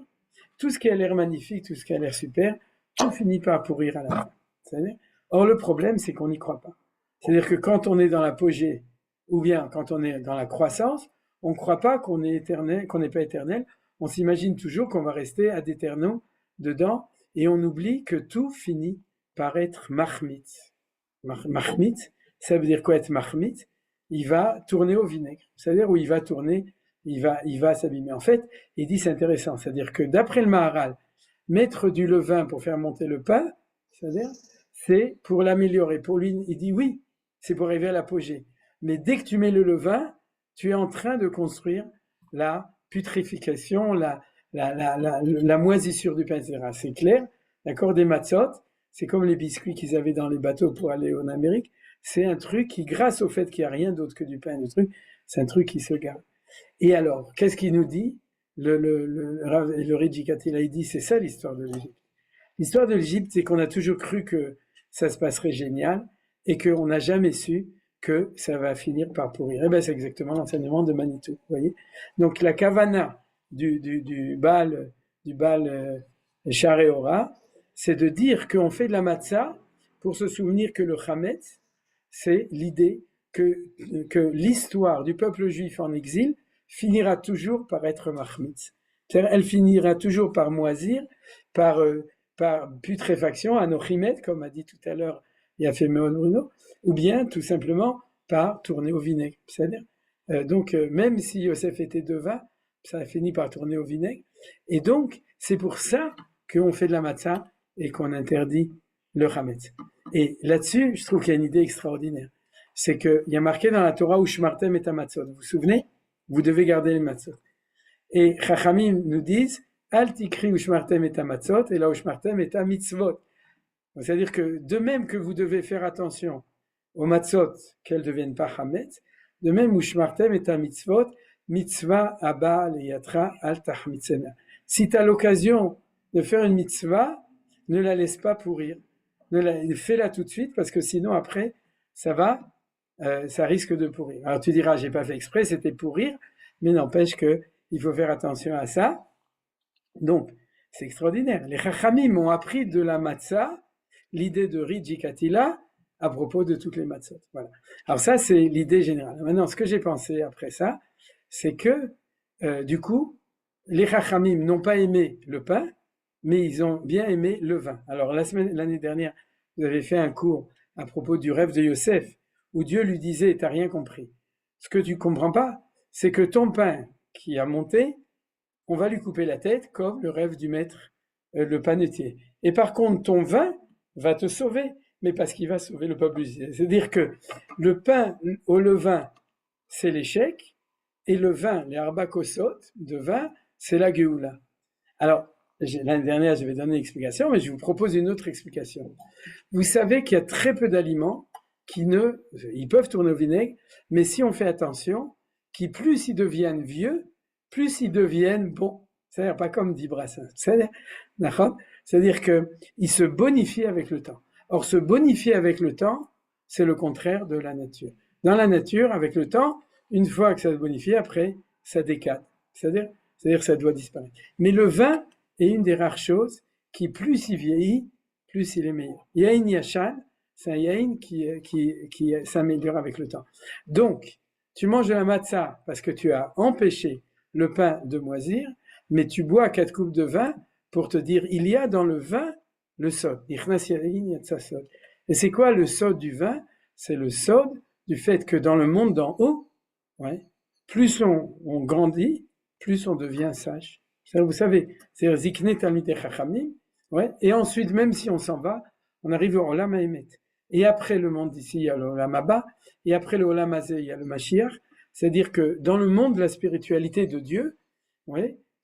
Speaker 2: tout ce qui a l'air magnifique, tout ce qui a l'air super, tout finit par pourrir à la fin. Or, le problème, c'est qu'on n'y croit pas. C'est-à-dire que quand on est dans l'apogée, ou bien quand on est dans la croissance, on ne croit pas qu'on est éternel, qu'on n'est pas éternel. On s'imagine toujours qu'on va rester ad aeternum dedans, et on oublie que tout finit par être mahmit. Mahmit, ça veut dire quoi être mahmit? Il va tourner au vinaigre. C'est-à-dire où il va tourner, il va s'abîmer. En fait, il dit c'est intéressant. C'est-à-dire que d'après le Maharal, mettre du levain pour faire monter le pain, c'est-à-dire, c'est pour l'améliorer. Pour lui, il dit oui, c'est pour arriver à l'apogée. Mais dès que tu mets le levain, tu es en train de construire la putréfication, la moisissure du pain, etc. C'est clair, d'accord? Des matzot, c'est comme les biscuits qu'ils avaient dans les bateaux pour aller en Amérique. C'est un truc qui, grâce au fait qu'il n'y a rien d'autre que du pain, c'est un truc qui se garde. Et alors, qu'est-ce qu'il nous dit? Le Rijikatila, il dit, c'est ça l'histoire de l'Égypte. L'histoire de l'Égypte, c'est qu'on a toujours cru que ça se passerait génial et qu'on n'a jamais su que ça va finir par pourrir. Et bien, c'est exactement l'enseignement de Manitou, vous voyez. Donc, la kavana du Baal Sha'arei Ora, c'est de dire qu'on fait de la matzah pour se souvenir que le chametz, c'est l'idée que l'histoire du peuple juif en exil finira toujours par être mahmitz. C'est-à-dire, elle finira toujours par moisir, par putréfaction, anochimet, comme a dit tout à l'heure Yafé Meod Bruno, ou bien tout simplement par tourner au vinaigre. C'est-à-dire, donc, même si Yosef était devin, ça a fini par tourner au vinaigre. Et donc, c'est pour ça qu'on fait de la matzah et qu'on interdit le chametz. Et là-dessus, je trouve qu'il y a une idée extraordinaire. C'est qu'il y a marqué dans la Torah Ushmartem et Hamatzot. Vous vous souvenez? vous devez garder les matzot. Et Chachamim nous disent, Al tikri ushmartem et matzot, et là ushmartem et mitzvot. C'est-à-dire que de même que vous devez faire attention aux matzot, qu'elles ne deviennent pas chametz, de même ushmartem et mitzvot, mitzvah abba leyatra al tachmitzena. Si tu as l'occasion de faire une mitzvah, ne la laisse pas pourrir. Fais-la tout de suite, parce que sinon après, ça risque de pourrir. Alors tu diras, j'ai pas fait exprès, c'était pourrir, mais n'empêche que il faut faire attention à ça. Donc, c'est extraordinaire. Les Chachamim ont appris de la matzah l'idée de Rijikatila à propos de toutes les matzot. Voilà. Alors ça, c'est l'idée générale. Maintenant, ce que j'ai pensé après ça, c'est que, du coup, les Chachamim n'ont pas aimé le pain, mais ils ont bien aimé le vin. Alors, l'année dernière, vous avez fait un cours à propos du rêve de Yosef, où Dieu lui disait, t'as rien compris. Ce que tu comprends pas, c'est que ton pain qui a monté, on va lui couper la tête, comme le rêve du maître, le panetier. Et par contre, ton vin va te sauver, mais parce qu'il va sauver le peuple. C'est-à-dire que le pain au levain, c'est l'échec, et le vin, les arbakosot de vin, c'est la Géoula. Alors, l'année dernière, j'avais donné une explication, mais je vous propose une autre explication. Vous savez qu'il y a très peu d'aliments ils peuvent tourner au vinaigre, mais si on fait attention, qui plus ils deviennent vieux, plus ils deviennent bons. C'est-à-dire pas comme dit Brassens. C'est-à-dire qu'ils se bonifient avec le temps. Or, se bonifier avec le temps, c'est le contraire de la nature. Dans la nature, avec le temps, une fois que ça se bonifie, après, ça décade. C'est-à-dire que ça doit disparaître. Mais le vin est une des rares choses qui, plus il vieillit, plus il est meilleur. Yain Yashan, c'est un yain qui s'améliore avec le temps. Donc, tu manges de la matzah parce que tu as empêché le pain de moisir, mais tu bois 4 coupes de vin pour te dire, il y a dans le vin le sod. Et c'est quoi le sod du vin? C'est le sod du fait que dans le monde d'en haut, plus on grandit, plus on devient sage. Vous savez, c'est Zikne Talmidei Chachamim, et ensuite, même si on s'en va, on arrive au Olam Haemet. Et après le monde d'ici, il y a le Olam Haba, et après le Olam Hazé, il y a le Mashiach. C'est-à-dire que dans le monde de la spiritualité de Dieu,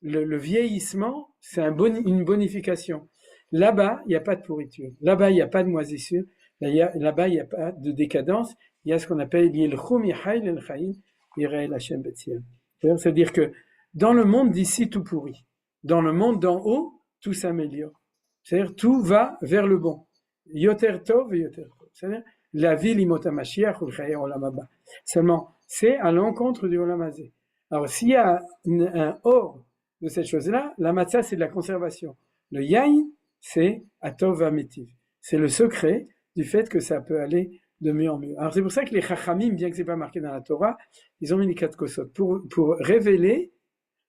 Speaker 2: le vieillissement, c'est une bonification. Là-bas, il n'y a pas de pourriture. Là-bas, il n'y a pas de moisissure. Là-bas, il n'y a pas de décadence. Il y a ce qu'on appelle Yilchum Yahail El Chaim Yirael Hashem Betzion. C'est-à-dire que dans le monde d'ici, tout pourrit. Dans le monde d'en haut, tout s'améliore. C'est-à-dire tout va vers le bon. Yoter Tov et Yoter Tov. C'est-à-dire la vie l'imota Mashiach ou le Chaye Olam Haba. Seulement, c'est à l'encontre du Olam Hazé. Alors, s'il y a un or de cette chose-là, la matzah, c'est de la conservation. Le yain, c'est atov ametiv. C'est le secret du fait que ça peut aller de mieux en mieux. Alors, c'est pour ça que les chachamim, bien que c'est pas marqué dans la Torah, ils ont mis les 4 kosot pour révéler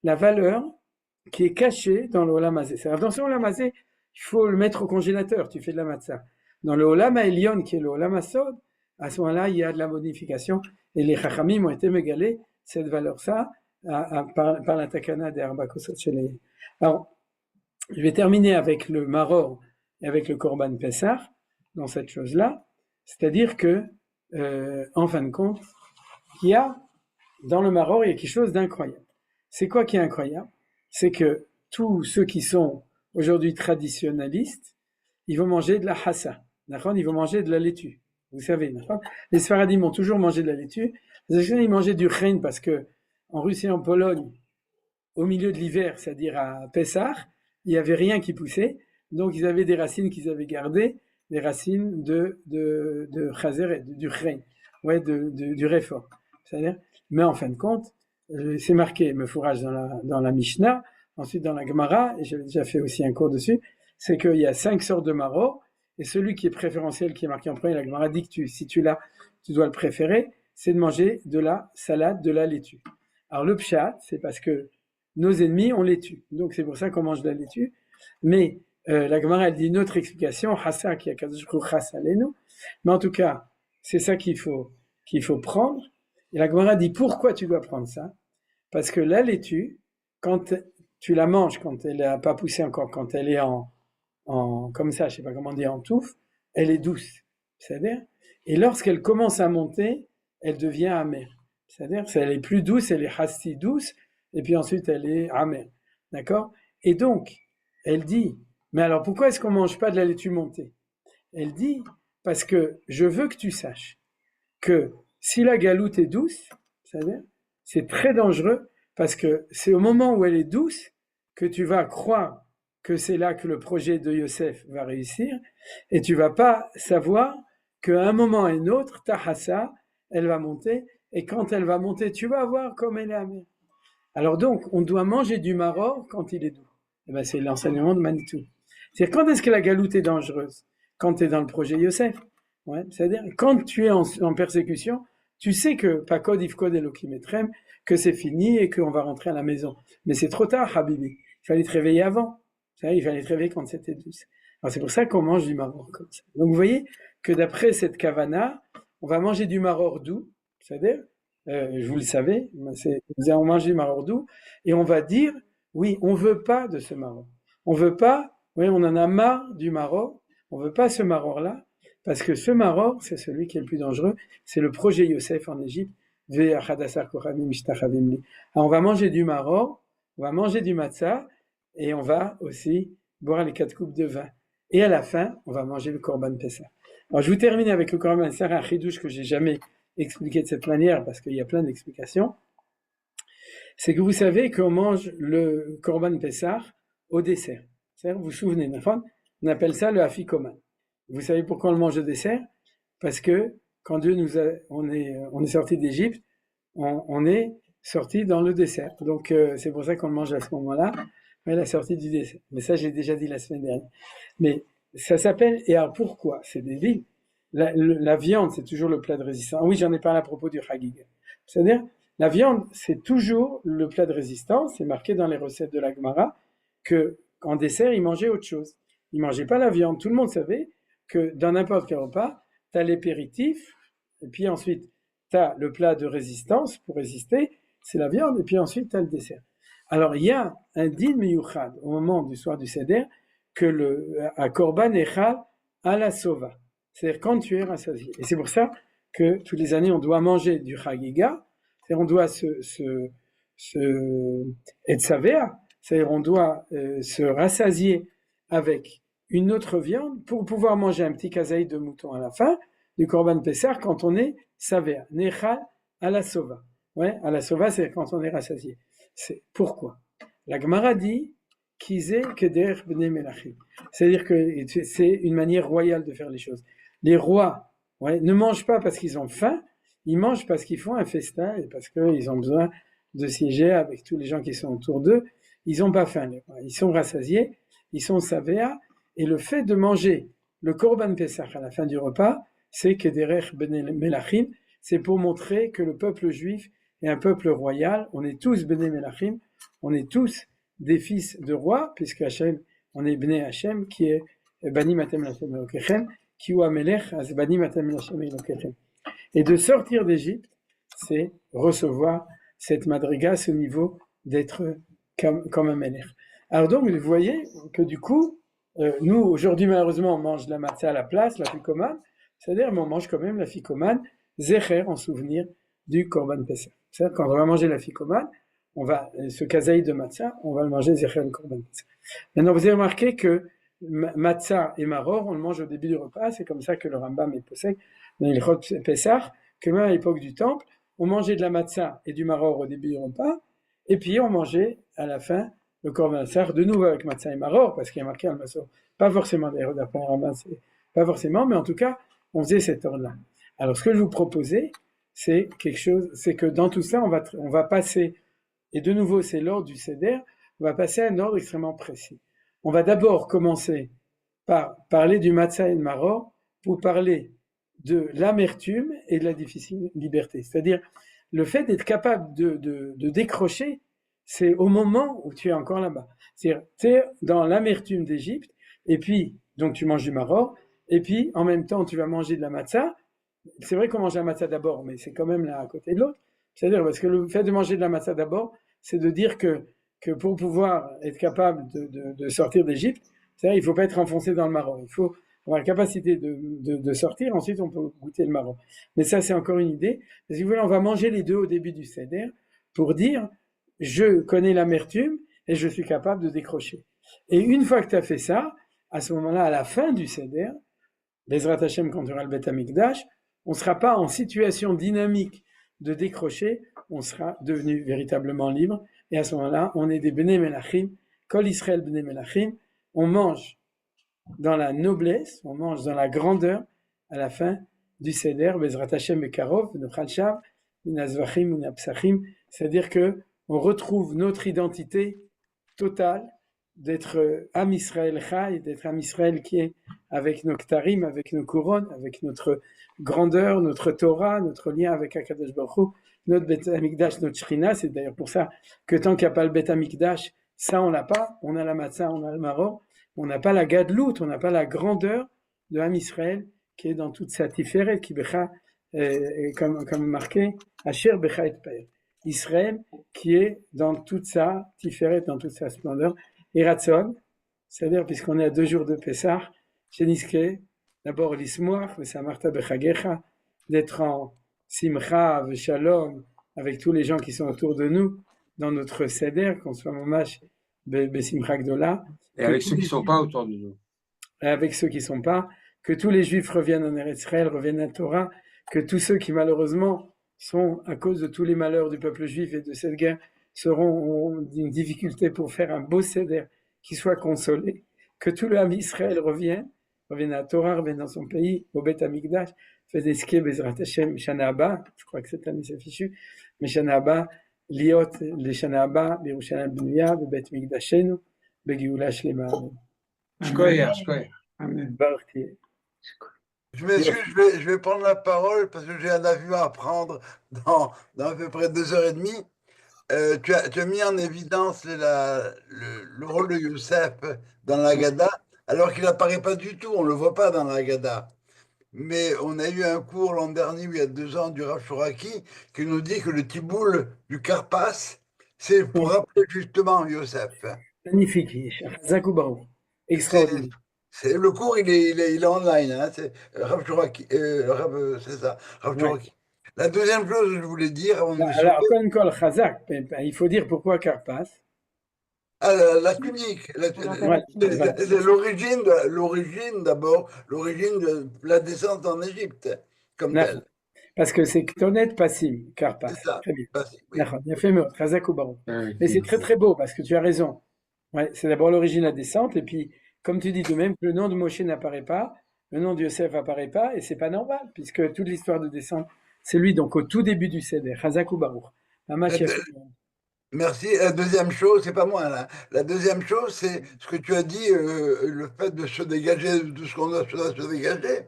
Speaker 2: la valeur qui est cachée dans le Olam Hazé. C'est-à-dire, dans ce Olam Hazé, il faut le mettre au congélateur, tu fais de la matzah. Dans le Olam Haelion, qui est le Olam Hasod, à ce moment-là, il y a de la modification, et les chachamim ont été mégalés cette valeur-ça par la takana des Arba Kosot Sheleim. Alors, je vais terminer avec le Maror et avec le Korban Pessah dans cette chose-là, c'est-à-dire que, en fin de compte, il y a, dans le Maror, il y a quelque chose d'incroyable. C'est quoi qui est incroyable? C'est que tous ceux qui sont aujourd'hui traditionnalistes, ils vont manger de la hassa, d'accord? Ils vont manger de la laitue. Vous savez, d'accord? Les Sfaradim ont toujours mangé de la laitue. Les Ashkenazim, ils mangeaient du chêne parce que en Russie et en Pologne, au milieu de l'hiver, c'est-à-dire à Pessah, il n'y avait rien qui poussait. Donc, ils avaient des racines qu'ils avaient gardées, des racines de chazeret, du chêne, du réfort. C'est-à-dire, mais en fin de compte, c'est marqué, me fourrage dans la Mishnah, ensuite dans la Gemara, et j'avais déjà fait aussi un cours dessus, c'est qu'il y a 5 sortes de maror, et celui qui est préférentiel, qui est marqué en premier, la Gemara dit que si tu l'as, tu dois le préférer, c'est de manger de la salade, de la laitue. Alors le pshat, c'est parce que nos ennemis, on les tue. Donc c'est pour ça qu'on mange de la laitue. Mais la Gemara, elle dit une autre explication, hassa qui a kadosh chassa lenu. Mais en tout cas, c'est ça qu'il faut prendre. Et la Gemara dit pourquoi tu dois prendre ça? Parce que la laitue, quand tu la manges, quand elle n'a pas poussé encore, quand elle est comme ça, je sais pas comment dire, en touffe, elle est douce. C'est-à-dire, et lorsqu'elle commence à monter, elle devient amère. C'est-à-dire, elle est plus douce, elle est hasti douce, et puis ensuite elle est amère. D'accord? Et donc, elle dit, mais alors pourquoi est-ce qu'on mange pas de la laitue montée? Elle dit, parce que je veux que tu saches que si la galoute est douce, c'est-à-dire, c'est très dangereux, parce que c'est au moment où elle est douce que tu vas croire que c'est là que le projet de Yosef va réussir, et tu vas pas savoir qu'à un moment et un autre, ta hassa, elle va monter, et quand elle va monter, tu vas voir comme elle est amère. Alors donc, on doit manger du maror quand il est doux. Eh ben, c'est l'enseignement de Manitou. C'est-à-dire, quand est-ce que la galoute est dangereuse? Quand tu es dans le projet Yosef. Ouais, c'est-à-dire, quand tu es en persécution, tu sais que Pakod Ifkod Elokim Etrem, que c'est fini et qu'on va rentrer à la maison. Mais c'est trop tard, Habibi. Il fallait te réveiller avant. Il fallait te réveiller quand c'était douce. Alors c'est pour ça qu'on mange du maror comme ça. Donc vous voyez que d'après cette kavana, on va manger du maror doux, c'est-à-dire, vous le savez, nous allons manger du maror doux, et on va dire, oui, on veut pas de ce maror. On veut pas, oui, on en a marre du maror, on veut pas ce maror-là, parce que ce maror, c'est celui qui est le plus dangereux, c'est le projet Yosef en Égypte. Alors on va manger du maror, on va manger du matzah, et on va aussi boire les 4 coupes de vin. Et à la fin, on va manger le Korban Pessah. Alors je vous termine avec le Korban Pessah, un chidouche que j'ai jamais expliqué de cette manière, parce qu'il y a plein d'explications. C'est que vous savez qu'on mange le Korban Pessah au dessert. Vous vous souvenez, on appelle ça le afikoman. Vous savez pourquoi on le mange au dessert? Parce que quand Dieu on est sorti d'Égypte, on est sorti dans le dessert. Donc c'est pour ça qu'on le mange à ce moment-là, la sortie du dessert. Mais ça, j'ai déjà dit la semaine dernière. Mais ça s'appelle, et alors pourquoi? C'est débile. La viande, c'est toujours le plat de résistance. Ah oui, j'en ai parlé à propos du Chagiga. C'est-à-dire, la viande, c'est toujours le plat de résistance. C'est marqué dans les recettes de la Gemara qu'en dessert, ils mangeaient autre chose. Ils mangeaient pas la viande. Tout le monde savait que dans n'importe quel repas, tu as l'apéritif, et puis ensuite, tu as le plat de résistance pour résister, c'est la viande, et puis ensuite, tu as le dessert. Alors, il y a un din miyuchad au moment du soir du Seder que à Korban Echal à la Sova. C'est-à-dire quand tu es rassasié. Et c'est pour ça que tous les années, on doit manger du Chagiga, c'est-à-dire on doit c'est-à-dire on doit se rassasier avec une autre viande pour pouvoir manger un petit kazaï de mouton à la fin du Korban Pessah quand on est saver. Nechal à la Sova. Ouais, à la Sova, c'est quand on est rassasié. C'est pourquoi la Gemara dit qu'ils que der bnei melachim. C'est-à-dire que c'est une manière royale de faire les choses. Les rois ne mangent pas parce qu'ils ont faim, ils mangent parce qu'ils font un festin et parce qu'ils ont besoin de siéger avec tous les gens qui sont autour d'eux. Ils n'ont pas faim, les rois. Ils sont rassasiés, ils sont savéa, et le fait de manger le Korban Pessah à la fin du repas, c'est que derech bnei melachim, c'est pour montrer que le peuple juif est un peuple royal. On est tous bnei melachim, on est tous des fils de rois, puisque Hachem, on est bnei Hachem, qui est bani matem l'Hachem elokechem, qui ou amelech as bani matem l'Hachem elokechem. Et de sortir d'Égypte, c'est recevoir cette madriga, ce niveau d'être comme un melech. Alors donc, vous voyez que du coup, nous, aujourd'hui, malheureusement, on mange la matzah à la place, la ficomane, c'est-à-dire, mais on mange quand même la ficomane, zecher, en souvenir du Korban Pessah. C'est-à-dire, quand on va manger la ficomane, on va, ce kazaï de matzah, on va le manger zecher le Korban Pessah. Maintenant, vous avez remarqué que matzah et maror, on le mange au début du repas, c'est comme ça que le Rambam est possède dans l'Ilchot Pessah, que même à l'époque du Temple, on mangeait de la matzah et du maror au début du repas, et puis on mangeait à la fin le Korban Pessah, de nouveau avec matzah et maror, parce qu'il y a marqué al-Masor. Pas forcément d'ailleurs, d'après le Rambam, pas forcément, mais en tout cas, on faisait cet ordre-là. Alors, ce que je vous proposais, c'est quelque chose, c'est que dans tout ça, on va passer, et de nouveau, c'est l'ordre du Seder, on va passer à un ordre extrêmement précis. On va d'abord commencer par parler du matzah et de maror, pour parler de l'amertume et de la difficile liberté. C'est-à-dire, le fait d'être capable de décrocher, c'est au moment où tu es encore là-bas. C'est-à-dire, tu es dans l'amertume d'Égypte, et puis, donc tu manges du maror, et puis, en même temps, tu vas manger de la matzah. C'est vrai qu'on mange la matzah d'abord, mais c'est quand même l'un à côté de l'autre. C'est-à-dire, parce que le fait de manger de la matzah d'abord, c'est de dire que pour pouvoir être capable de sortir d'Égypte, c'est-à-dire, il ne faut pas être enfoncé dans le maror. Il faut avoir la capacité de sortir, ensuite on peut goûter le marron. Mais ça, c'est encore une idée. Si vous voulez, on va manger les deux au début du seder pour dire, je connais l'amertume et je suis capable de décrocher. Et une fois que tu as fait ça, à ce moment-là, à la fin du seder, Bezrat Hashem, quand tu auras le Beth Amikdash, on ne sera pas en situation dynamique de décrocher, on sera devenu véritablement libre. Et à ce moment-là, on est des Bnei Melachim, Kol Israël Bnei Melachim, on mange dans la noblesse, on mange dans la grandeur à la fin du Seder, Bezrat Hashem Bekarov, Nochal Shav, Minazvachim, Minapsachim, c'est-à-dire que on retrouve notre identité totale d'être Am Israël Chai, d'être Am Israël qui est avec nos Ktarim, avec nos couronnes, avec notre grandeur, notre Torah, notre lien avec Akadosh Baruch Hu, notre Beth Amikdash, notre Shrina. C'est d'ailleurs pour ça que tant qu'il n'y a pas le Beth Amikdash, ça on l'a pas, on a la Matzah, on a le Maror, on n'a pas la Gadlout, on n'a pas la grandeur de Am Israël qui est dans toute sa tiferet, qui becha, comme marqué, Asher becha et paer. Israël qui est dans toute sa tiferet, dans toute sa splendeur. Et Ratzon, c'est-à-dire puisqu'on est à 2 jours de Pessah, Sheniske, d'abord l'Ismoach, Vesamarta bechagecha, d'être en Simcha, Veshalom, avec tous les gens qui sont autour de nous, dans notre Seder, qu'on soit Mamash, Besimcha Gdola.
Speaker 9: Et avec ceux qui ne sont pas autour de nous.
Speaker 2: Avec ceux qui ne sont pas, que tous les Juifs reviennent en Eretz Israël, reviennent à Torah, que tous ceux qui malheureusement sont, à cause de tous les malheurs du peuple juif et de cette guerre, auront une difficulté pour faire un beau Seder qui soit consolé, que tout le Ham Israël revienne à Torah, revienne dans son pays, au Beth Amikdash, fait des skis, Bezrat Hashem, Shana Abba, je crois que cette année c'est fichu, mais Shana Abba, Liot, les Shana Abba, Birushalayim Bnuya, Bebet Mikdashenu, Begeula Shlema.
Speaker 9: Shkoyer.
Speaker 2: Amen. Baruch Tieh.
Speaker 8: Je m'excuse, je vais prendre la parole parce que j'ai un avion à prendre dans à peu près 2h30. Tu as mis en évidence le rôle de Youssef dans la Haggadah, alors qu'il n'apparaît pas du tout, on ne le voit pas dans la Haggadah. Mais on a eu un cours l'an dernier, il y a 2 ans, du Rav Shoraki, qui nous dit que le tiboul du Karpas, c'est pour rappeler justement Youssef.
Speaker 2: Magnifique, Zakou Baruch. Extraordinaire.
Speaker 8: Le cours, il est online, hein, c'est Rav Shoraki, c'est ça, Rav Shoraki. La deuxième chose que je voulais dire avant de
Speaker 2: alors, Konkol Chazak, il faut dire pourquoi Karpas.
Speaker 8: La tunique, c'est l'origine d'abord, l'origine de la descente en Égypte, comme telle.
Speaker 2: Parce que c'est Ktonet Passim, Karpas.
Speaker 8: C'est ça,
Speaker 2: très bien.
Speaker 8: Passim, oui.
Speaker 2: D'accord, bien fait, Chazak ou Baruch. Mais c'est très très beau, parce que tu as raison. Ouais, c'est d'abord l'origine de la descente, et puis, comme tu dis, de même que le nom de Moshe n'apparaît pas, le nom de Yosef n'apparaît pas, et c'est pas normal, puisque toute l'histoire de descente, c'est lui, donc au tout début du Seder, Chazak ou Baruch.
Speaker 8: Merci. La deuxième chose, c'est pas moi là. La deuxième chose, c'est ce que tu as dit, le fait de se dégager de tout ce qu'on doit se dégager.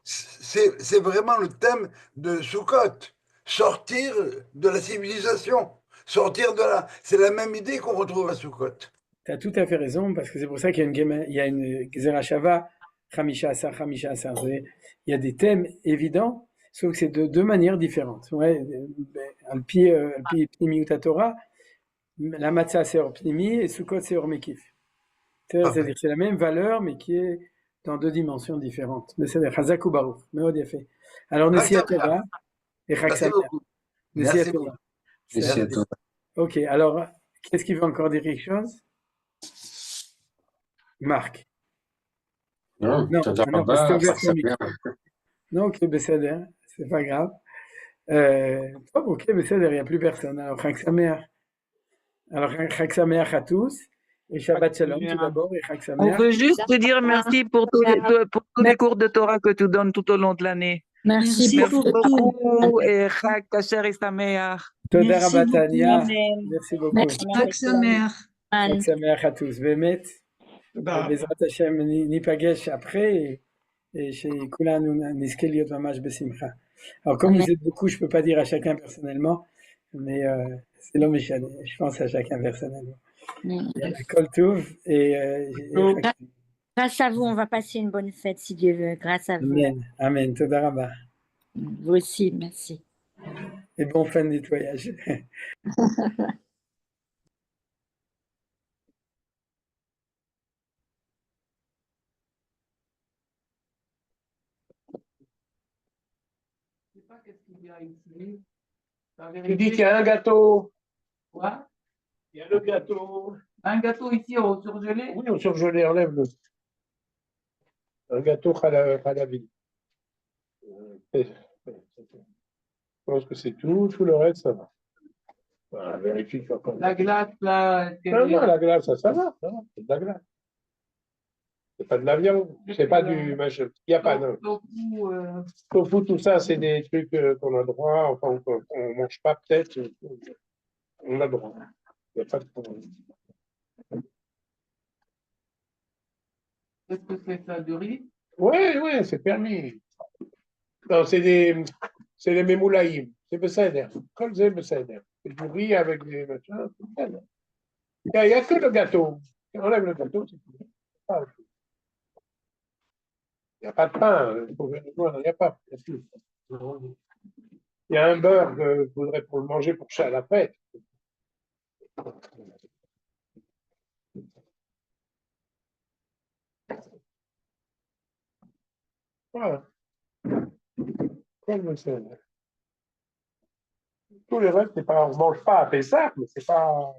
Speaker 8: C'est vraiment le thème de Sukkot. Sortir de la civilisation. Sortir de la. C'est la même idée qu'on retrouve à Sukkot.
Speaker 2: Tu as tout à fait raison, parce que c'est pour ça qu'il y a une Gezerashava, Khamisha Asar. Il y a des thèmes évidents, sauf que c'est de 2 manières différentes. Ouais, Alpi Pnimi Torah, la Matzah c'est Or Pnimi et Sukkot c'est Or Mekif. C'est-à-dire que c'est la même valeur, mais qui est dans 2 dimensions différentes. Mais c'est Chazak ou Baruch, mais bien fait. Alors, Nessia Tova et Chag Sameach.
Speaker 8: Merci beaucoup.
Speaker 9: Nessia Tova.
Speaker 2: Ok, alors, qu'est-ce qui veut encore dire quelque chose? Marc.
Speaker 9: Non,
Speaker 2: parce que ouvert ton micro. Non, ok, Besséder, c'est pas grave. Ok, Besséder, il n'y a plus personne. Alors, Chag Sameach. Alors, Chag Sameach à tous. Et Shabbat Shalom tout d'abord et Chag Sameach.
Speaker 4: On veut juste te dire merci pour tous les cours de Torah que tu donnes tout au long de l'année.
Speaker 3: Merci pour
Speaker 4: beaucoup et Chag Kasher et Sameach.
Speaker 2: Toda Rabba Tania. Merci beaucoup.
Speaker 3: Chag Sameach.
Speaker 2: Chag Sameach à tous. Bémet. Bezrat Hashem nipagesh après et chez Kulanu nizke liot mamash besimcha. Alors comme vous êtes beaucoup, je peux pas dire à chacun personnellement, mais c'est l'homme échané. Je pense à chacun personnellement. Kol Tov et
Speaker 10: grâce à vous, on va passer une bonne fête si Dieu veut. Grâce à vous.
Speaker 2: Amen. Amen. Toda Rabba.
Speaker 10: Vous aussi, merci.
Speaker 2: Et bon fin de nettoyage.
Speaker 1: Qu'est-ce qu'il y a ici?
Speaker 5: Tu dis qu'il y a un gâteau.
Speaker 1: Quoi?
Speaker 5: Il y a le gâteau.
Speaker 1: Un gâteau ici au surgelé?
Speaker 5: Oui, au surgelé, enlève-le. Un gâteau halavi. Je pense que c'est tout. Tout le reste, ça va. Voilà, vérifie que
Speaker 1: La glace, là, est-ce qu'elle
Speaker 5: Non,
Speaker 1: est-
Speaker 5: non, la glace, ça va. C'est de la glace. C'est pas de la viande. C'est pas du machin. Il n'y a pas, non.
Speaker 1: Tofu,
Speaker 5: Tofu, tout ça, c'est des trucs qu'on a droit, enfin, qu'on ne mange pas peut-être. On a droit. Il n'y a pas de problème.
Speaker 1: qu'est-ce que c'est ça, du riz?
Speaker 5: Oui, oui, c'est permis. Non, c'est les mémoulaïm. C'est Besséder. Comme c'est Besséder. C'est du riz avec des machins. Il n'y a que le gâteau. Enlève le gâteau, c'est tout. Il n'y a pas de pain. Il n'y a pas. Il y a un beurre que je voudrais pour le manger pour ça à la fête. Voilà. Comme Besséder. Tout le reste, c'est pas, on ne mange pas à Pessah, mais c'est pas.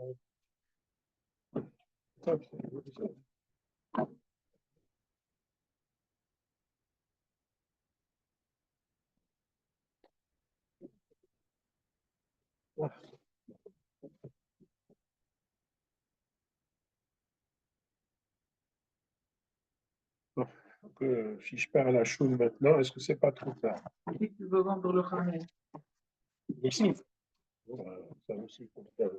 Speaker 5: Si je perds la chose maintenant, est-ce que c'est pas trop tard?
Speaker 1: Si tu veux vendre le khamel.
Speaker 5: Ici. Ça aussi, faut faire.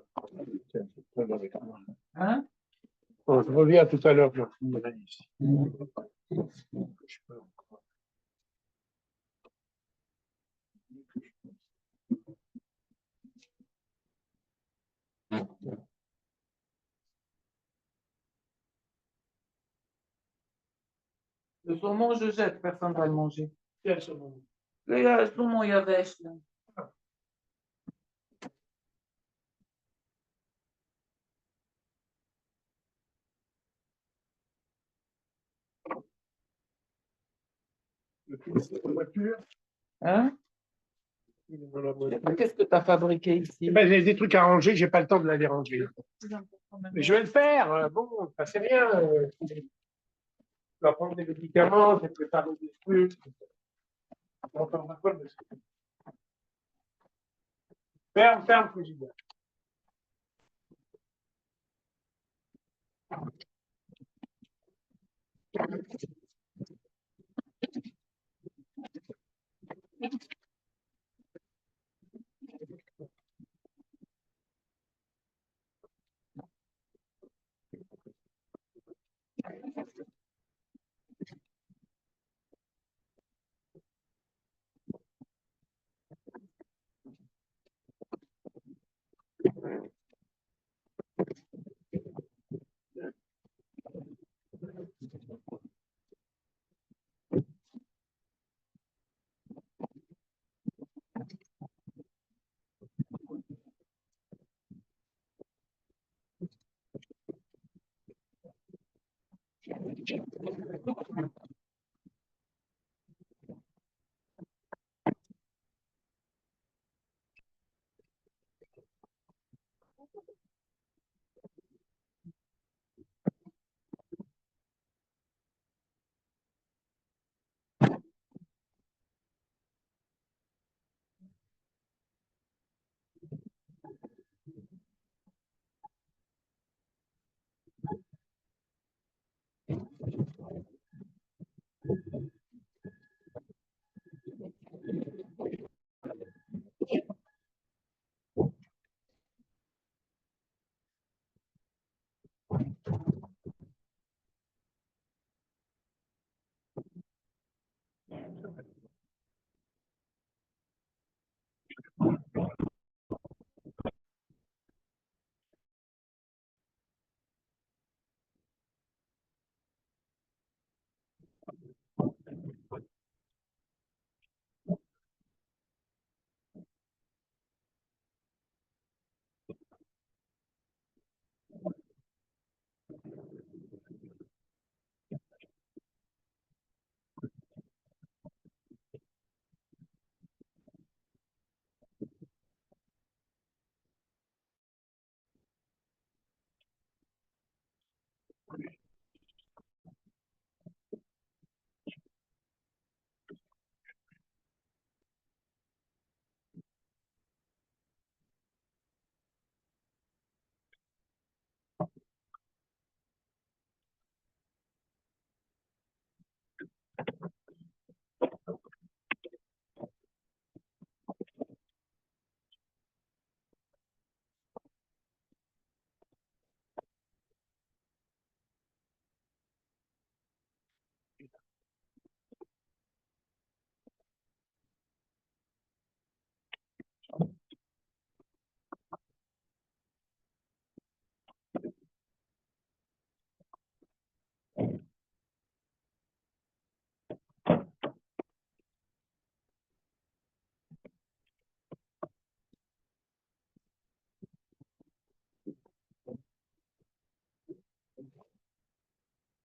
Speaker 5: Tiens, c'est très avec moi.
Speaker 1: Hein?
Speaker 5: Bon, je reviens tout à l'heure, je finirai ici. Je peux encore.
Speaker 1: Le saumon, je jette, personne ne va le manger.
Speaker 5: Tiens, c'est bon.
Speaker 1: Le saumon, il y avait.
Speaker 5: La voiture.
Speaker 1: Hein?
Speaker 5: Dans la voiture.
Speaker 1: Qu'est-ce que tu as fabriqué ici?
Speaker 5: Ben, j'ai des trucs à ranger, j'ai pas le temps de les ranger. Mais je vais le faire. Bon, ça c'est rien. Je dois prendre des médicaments, je vais préparer des trucs. Ferme, président.